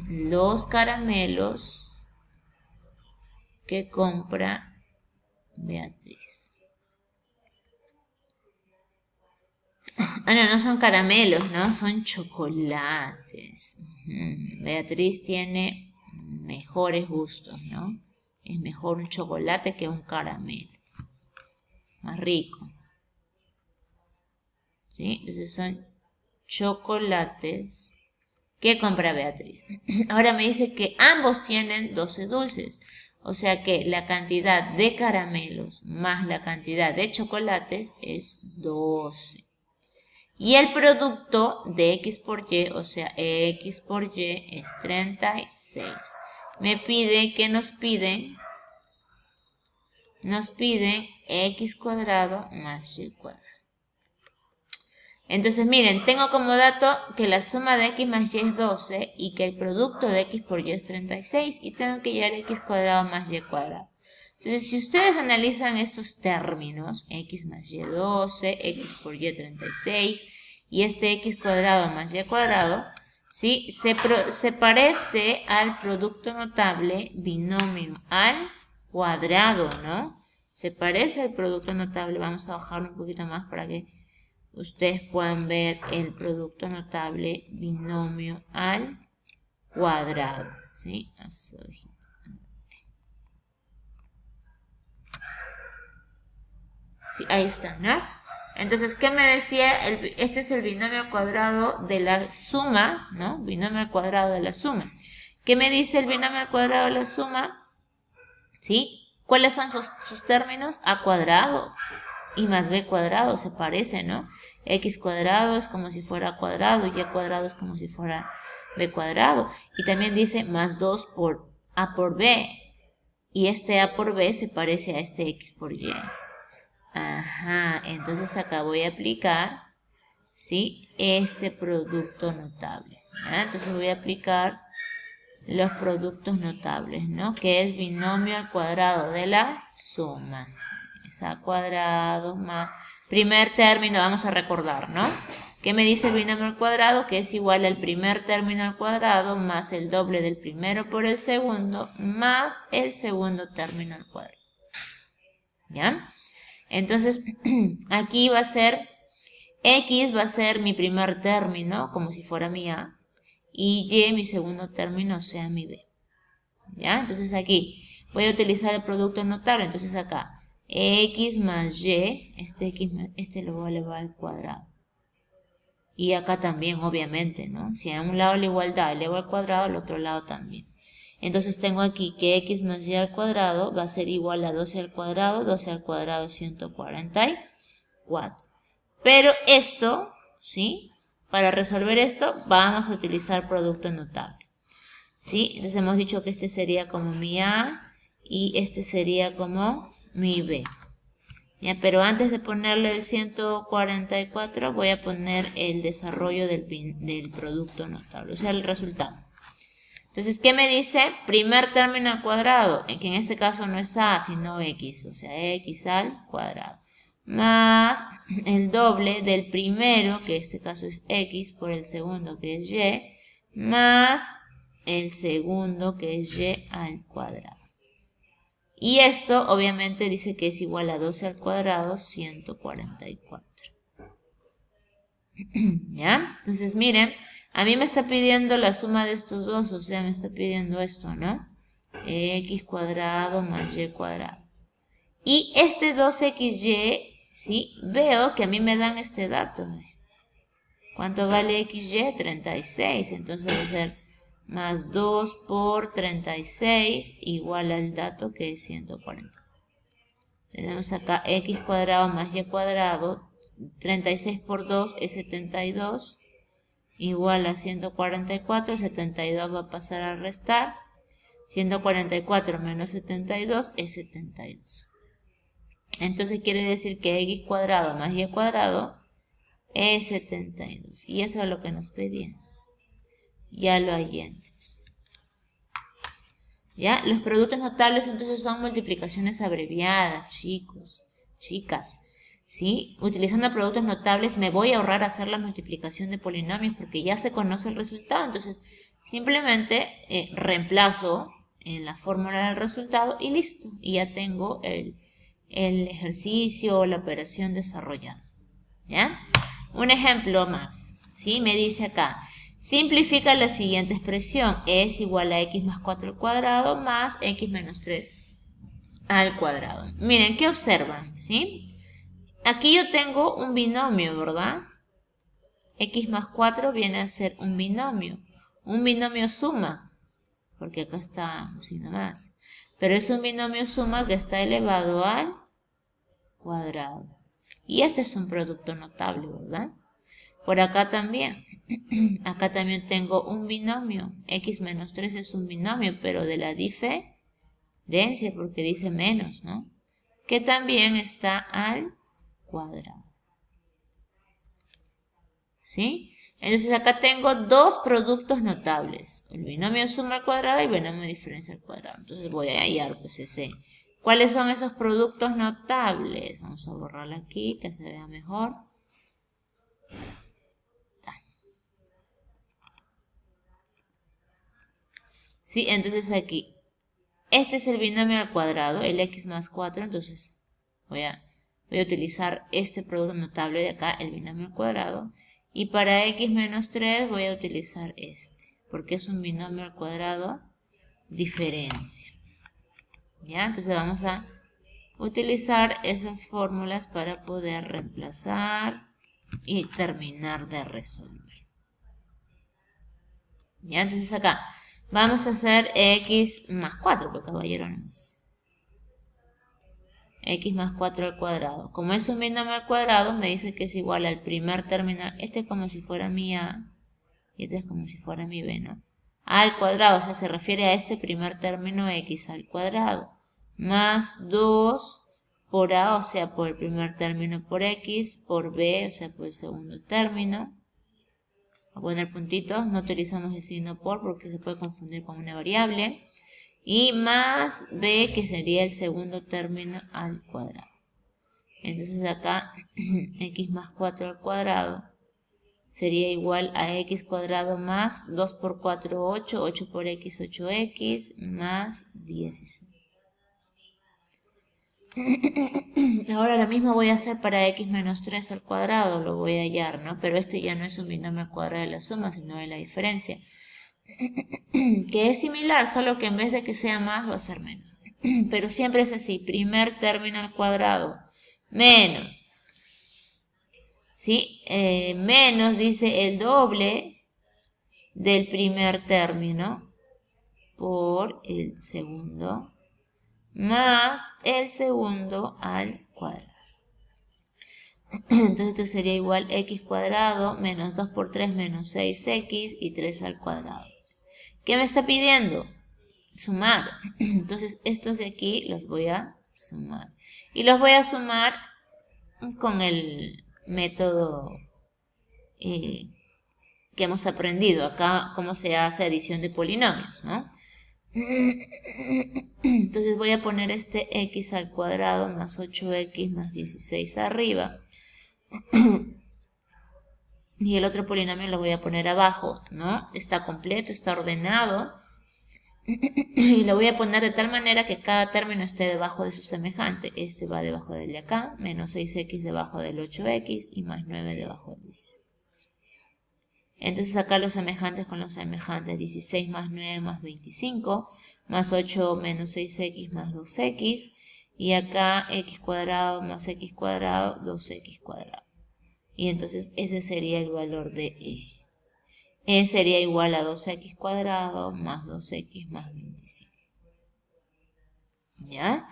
los caramelos que compra Beatriz. Ah, no, no son caramelos, ¿no? Son chocolates. Beatriz tiene mejores gustos, ¿no? Es mejor un chocolate que un caramelo. Más rico. ¿Sí? Entonces son chocolates que compra Beatriz. Ahora me dice que ambos tienen 12 dulces. O sea que la cantidad de caramelos más la cantidad de chocolates es 12. Y el producto de X por Y, o sea, X por Y es 36. Me pide que nos piden X cuadrado más Y cuadrado. Entonces, miren, tengo como dato que la suma de X más Y es 12 y que el producto de X por Y es 36 y tengo que hallar X cuadrado más Y cuadrado. Entonces, si ustedes analizan estos términos, X más Y 12, X por Y 36 y este X cuadrado más Y cuadrado, ¿sí? Se parece al producto notable binomio al cuadrado, ¿no? Se parece al producto notable. Vamos a bajarlo un poquito más para que ustedes pueden ver el producto notable binomio al cuadrado, ¿sí? Sí, ahí está, ¿no? Entonces, ¿qué me decía? Este es el binomio al cuadrado de la suma, ¿no? Binomio al cuadrado de la suma. ¿Qué me dice el binomio al cuadrado de la suma? ¿Sí? ¿Cuáles son sus términos? A cuadrado y más b cuadrado, se parece, ¿no? X cuadrado es como si fuera a cuadrado, y cuadrado es como si fuera b cuadrado. Y también dice más 2 por a por b. Y este a por b se parece a este x por y. Ajá, entonces acá voy a aplicar, ¿sí? Este producto notable. ¿Ya? Entonces voy a aplicar los productos notables, ¿no? Que es binomio al cuadrado de la suma. Es a cuadrado más... Primer término, vamos a recordar, ¿no? ¿Qué me dice el binomio al cuadrado? Que es igual al primer término al cuadrado más el doble del primero por el segundo más el segundo término al cuadrado. ¿Ya? Entonces, aquí va a ser... X va a ser mi primer término, como si fuera mi A. Y Y mi segundo término, o sea, mi B. ¿Ya? Entonces aquí voy a utilizar el producto notable. Entonces acá, X más Y, este lo voy a elevar al cuadrado. Y acá también, obviamente, ¿no? Si a un lado la igualdad elevo al cuadrado, al otro lado también. Entonces tengo aquí que X más Y al cuadrado va a ser igual a 12 al cuadrado es 144. Pero esto, ¿sí? Para resolver esto, vamos a utilizar producto notable. ¿Sí? Entonces hemos dicho que este sería como mi A y este sería como mi B. ¿Ya? Pero antes de ponerle el 144 voy a poner el desarrollo del producto notable, o sea, el resultado. Entonces, ¿qué me dice? Primer término al cuadrado, que en este caso no es A, sino X, o sea, X al cuadrado. Más el doble del primero, que en este caso es X, por el segundo, que es Y, más el segundo, que es Y al cuadrado. Y esto obviamente dice que es igual a 12 al cuadrado, 144. ¿Ya? Entonces miren, a mí me está pidiendo la suma de estos dos, o sea, me está pidiendo esto, ¿no? X cuadrado más Y cuadrado. Y este 2XY, ¿sí? Veo que a mí me dan este dato. ¿Cuánto vale XY? 36. Entonces va a ser más 2 por 36 igual al dato que es 140. Tenemos acá X cuadrado más Y cuadrado. 36 por 2 es 72. Igual a 144. 72 va a pasar a restar. 144 menos 72 es 72. Entonces quiere decir que X cuadrado más Y cuadrado es 72. Y eso es lo que nos pedían. Ya lo hallé antes. ¿Ya? Los productos notables entonces son multiplicaciones abreviadas, chicos, chicas. ¿sí? Utilizando productos notables me voy a ahorrar hacer la multiplicación de polinomios porque ya se conoce el resultado. Entonces, simplemente reemplazo en la fórmula del resultado y listo. Y ya tengo el ejercicio o la operación desarrollada. ¿Ya? Un ejemplo más. ¿Sí? Me dice acá, simplifica la siguiente expresión. Es igual a x más 4 al cuadrado más x menos 3 al cuadrado. Miren, ¿qué observan? ¿Sí? Aquí yo tengo un binomio, ¿verdad? X más 4 viene a ser un binomio. Un binomio suma, porque acá está un signo más. Pero es un binomio suma que está elevado al cuadrado. Y este es un producto notable, ¿verdad? Por acá también. Acá también tengo un binomio. X menos 3 es un binomio, pero de la diferencia, porque dice menos, ¿no? Que también está al cuadrado. ¿Sí? Entonces acá tengo dos productos notables, el binomio suma al cuadrado y el binomio diferencia al cuadrado. Entonces voy a hallar pues ese. ¿Cuáles son esos productos notables? Vamos a borrarlo aquí, que se vea mejor. ¿Sí? Entonces aquí, este es el binomio al cuadrado, el x más 4, entonces voy a utilizar este producto notable de acá, el binomio al cuadrado. Y para x menos 3 voy a utilizar este, porque es un binomio al cuadrado diferencia. ¿Ya? Entonces vamos a utilizar esas fórmulas para poder reemplazar y terminar de resolver. ¿Ya? Entonces acá vamos a hacer x más 4, porque caballero no es. X más 4 al cuadrado. Como es un binomio al cuadrado, me dice que es igual al primer término. Este es como si fuera mi A y este es como si fuera mi B, ¿no? A al cuadrado, o sea, se refiere a este primer término x al cuadrado. Más 2 por A, o sea, por el primer término por x, por B, o sea, por el segundo término. Voy a poner puntitos, no utilizamos el signo por porque se puede confundir con una variable. Y más b, que sería el segundo término al cuadrado. Entonces acá x más 4 al cuadrado sería igual a x cuadrado más 2 por 4, 8, 8 por x, 8x, más 16. Ahora lo mismo voy a hacer para x menos 3 al cuadrado, lo voy a hallar, ¿no? Pero este ya no es un binomio al cuadrado de la suma, sino de la diferencia. Que es similar, solo que en vez de que sea más va a ser menos. Pero siempre es así, primer término al cuadrado, menos. ¿Sí? Menos dice el doble del primer término por el segundo, más el segundo al cuadrado. Entonces esto sería igual x cuadrado menos 2 por 3 menos 6x y 3 al cuadrado. ¿Qué me está pidiendo? Sumar. Entonces estos de aquí los voy a sumar. Y los voy a sumar con el método que hemos aprendido acá, cómo se hace adición de polinomios, ¿no? Entonces voy a poner este x al cuadrado más 8x más 16 arriba. Y el otro polinomio lo voy a poner abajo, ¿no? Está completo, está ordenado. Y lo voy a poner de tal manera que cada término esté debajo de su semejante. Este va debajo del de acá, menos 6x debajo del 8x y más 9 debajo del 16. Entonces acá los semejantes con los semejantes, 16 más 9 más 25, más 8 menos 6x más 2x, y acá x cuadrado más x cuadrado, 2x cuadrado. Y entonces ese sería el valor de e. E sería igual a 2x cuadrado más 2x más 25. ¿Ya?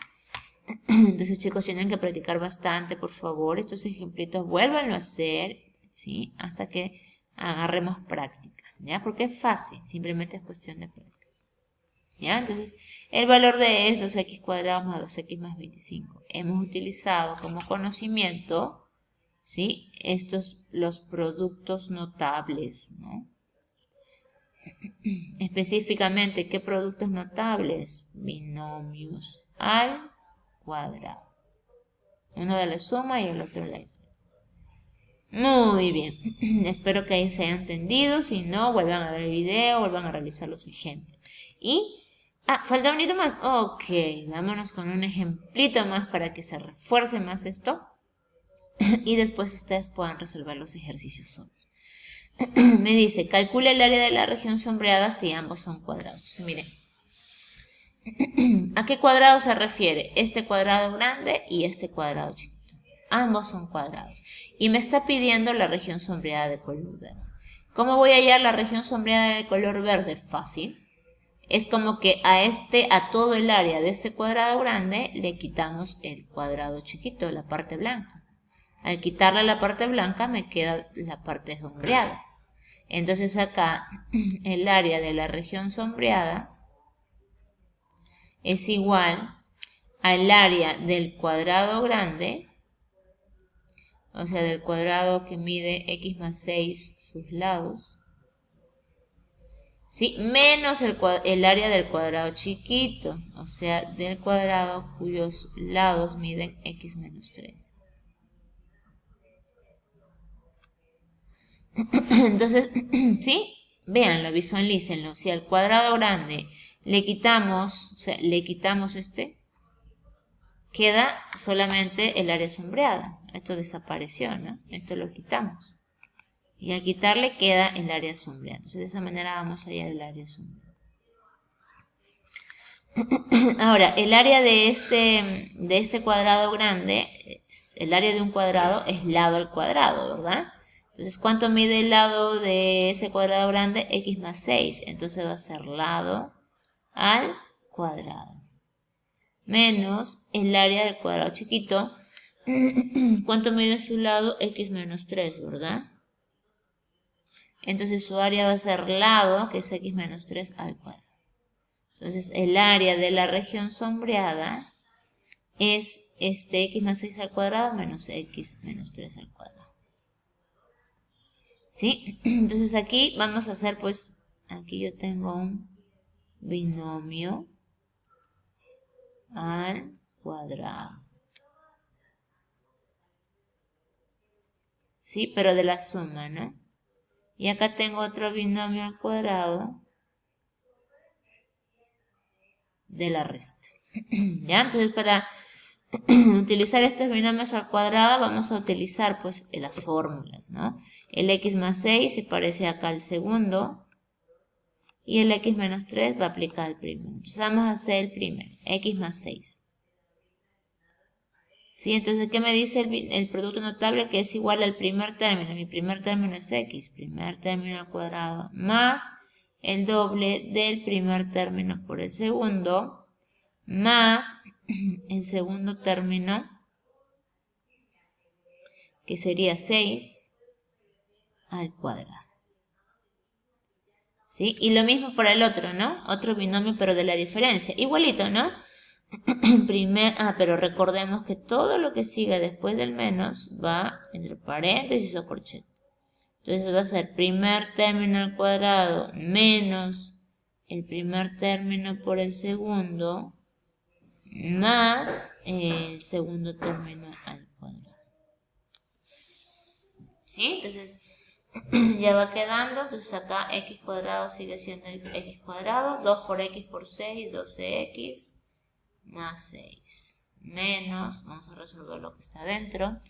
Entonces chicos, tienen que practicar bastante, por favor. Estos ejemplitos vuélvanlo a hacer, ¿sí? Hasta que agarremos práctica, ¿ya? Porque es fácil, simplemente es cuestión de práctica. ¿Ya? Entonces, el valor de E es 2x cuadrado más 2x más 25. Hemos utilizado como conocimiento, ¿sí? Estos, los productos notables, ¿no? Específicamente, ¿qué productos notables? Binomios al cuadrado. Uno de la suma y el otro de la diferencia. Muy bien. Espero que ahí se haya entendido. Si no, vuelvan a ver el video, vuelvan a realizar los ejemplos. Y, falta un hito más. Ok, vámonos con un ejemplito más para que se refuerce más esto. Y después ustedes puedan resolver los ejercicios solos. Me dice, calcula el área de la región sombreada si ambos son cuadrados. Entonces, miren. ¿A qué cuadrado se refiere? Este cuadrado grande y este cuadrado chiquito. Ambos son cuadrados. Y me está pidiendo la región sombreada de color verde. ¿Cómo voy a hallar la región sombreada de color verde? Fácil. Es como que a todo el área de este cuadrado grande le quitamos el cuadrado chiquito, la parte blanca. Al quitarle la parte blanca me queda la parte sombreada. Entonces acá el área de la región sombreada es igual al área del cuadrado grande, o sea, del cuadrado que mide x más 6 sus lados, ¿sí? Menos el área del cuadrado chiquito, o sea, del cuadrado cuyos lados miden x menos 3. Entonces, ¿sí? Véanlo, visualícenlo. Si al cuadrado grande le quitamos, queda solamente el área sombreada. Esto desapareció, ¿no? Esto lo quitamos. Y al quitarle queda el área sombreada. Entonces de esa manera vamos a hallar el área sombreada. Ahora, el área de este cuadrado grande, el área de un cuadrado es lado al cuadrado, ¿verdad? Entonces, ¿cuánto mide el lado de ese cuadrado grande? X más 6. Entonces va a ser lado al cuadrado. Menos el área del cuadrado chiquito. ¿Cuánto mide su lado? X menos 3, ¿verdad? Entonces su área va a ser lado, que es x menos 3 al cuadrado. Entonces el área de la región sombreada es x más 6 al cuadrado menos x menos 3 al cuadrado. ¿Sí? Entonces aquí vamos a hacer, pues, aquí yo tengo un binomio al cuadrado. ¿Sí? Pero de la suma, ¿no? Y acá tengo otro binomio al cuadrado de la resta. ¿Ya? Entonces para utilizar estos binomios al cuadrado vamos a utilizar pues las fórmulas, ¿no? El x más 6 se parece acá al segundo y el x menos 3 va a aplicar al primero. Entonces vamos a hacer el primero, x más 6. ¿Sí? Entonces, ¿qué me dice el producto notable? Que es igual al primer término. Mi primer término es x, primer término al cuadrado, más el doble del primer término por el segundo, más el segundo término, que sería 6 al cuadrado. ¿Sí? Y lo mismo para el otro, ¿no? Otro binomio, pero de la diferencia. Igualito, ¿no? Pero recordemos que todo lo que sigue después del menos va entre paréntesis o corchete. Entonces va a ser primer término al cuadrado menos el primer término por el segundo más el segundo término al cuadrado. ¿Sí? Entonces ya va quedando. Entonces acá x cuadrado sigue siendo x cuadrado. 2 por x por 6, 12x. Más 6 menos, vamos a resolver lo que está adentro,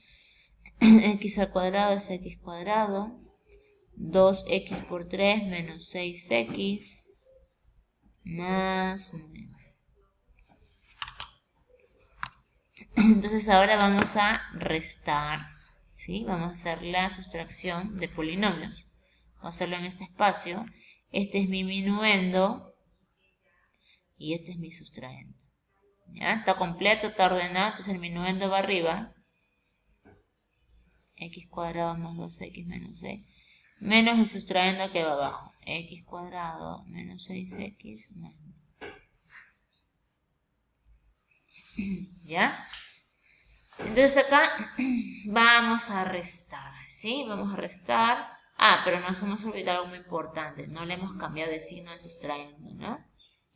x al cuadrado es x cuadrado, 2x por 3 menos 6x, más 9. Entonces ahora vamos a restar, ¿sí? Vamos a hacer la sustracción de polinomios. Vamos a hacerlo en este espacio. Este es mi minuendo y este es mi sustraendo. ¿Ya? Está completo, está ordenado, entonces el minuendo va arriba. X cuadrado más 2x menos 6. Menos el sustraendo que va abajo. X cuadrado menos 6x más 9. ¿Ya? Entonces acá vamos a restar, ¿sí? Vamos a restar. Pero nos hemos olvidado algo muy importante. No le hemos cambiado de signo al sustraendo, ¿no?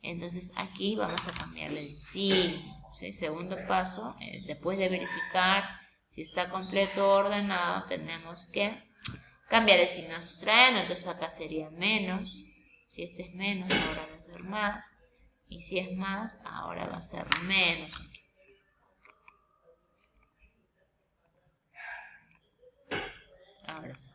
Entonces aquí vamos a cambiarle el signo. ¿sí? Segundo paso, después de verificar si está completo o ordenado, tenemos que cambiar el signo sustrayendo. Entonces acá sería menos. Si este es menos, ahora va a ser más. Y si es más, ahora va a ser menos. Ahora sí.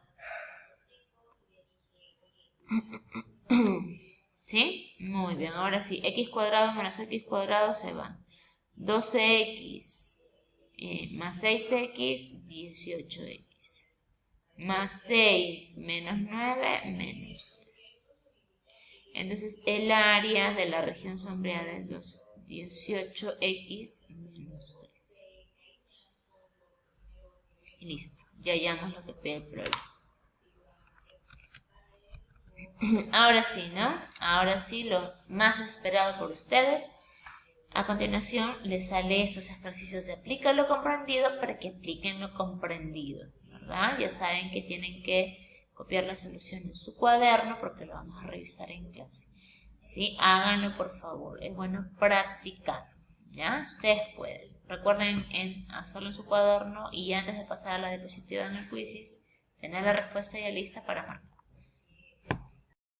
¿Sí? Muy bien, ahora sí. X cuadrado menos X cuadrado se van. 12X más 6X, 18X. Más 6 menos 9, menos 3. Entonces el área de la región sombreada es 18X menos 3. Y listo, ya hallamos lo que pide el problema. Ahora sí, ¿no? Ahora sí, lo más esperado por ustedes. A continuación les sale estos ejercicios de aplica lo comprendido para que apliquen lo comprendido, ¿verdad? Ya saben que tienen que copiar la solución en su cuaderno porque lo vamos a revisar en clase. ¿Sí? Háganlo por favor, es bueno practicar, ¿ya? Ustedes pueden. Recuerden en hacerlo en su cuaderno y antes de pasar a la diapositiva en el quizzes, tener la respuesta ya lista para marcar.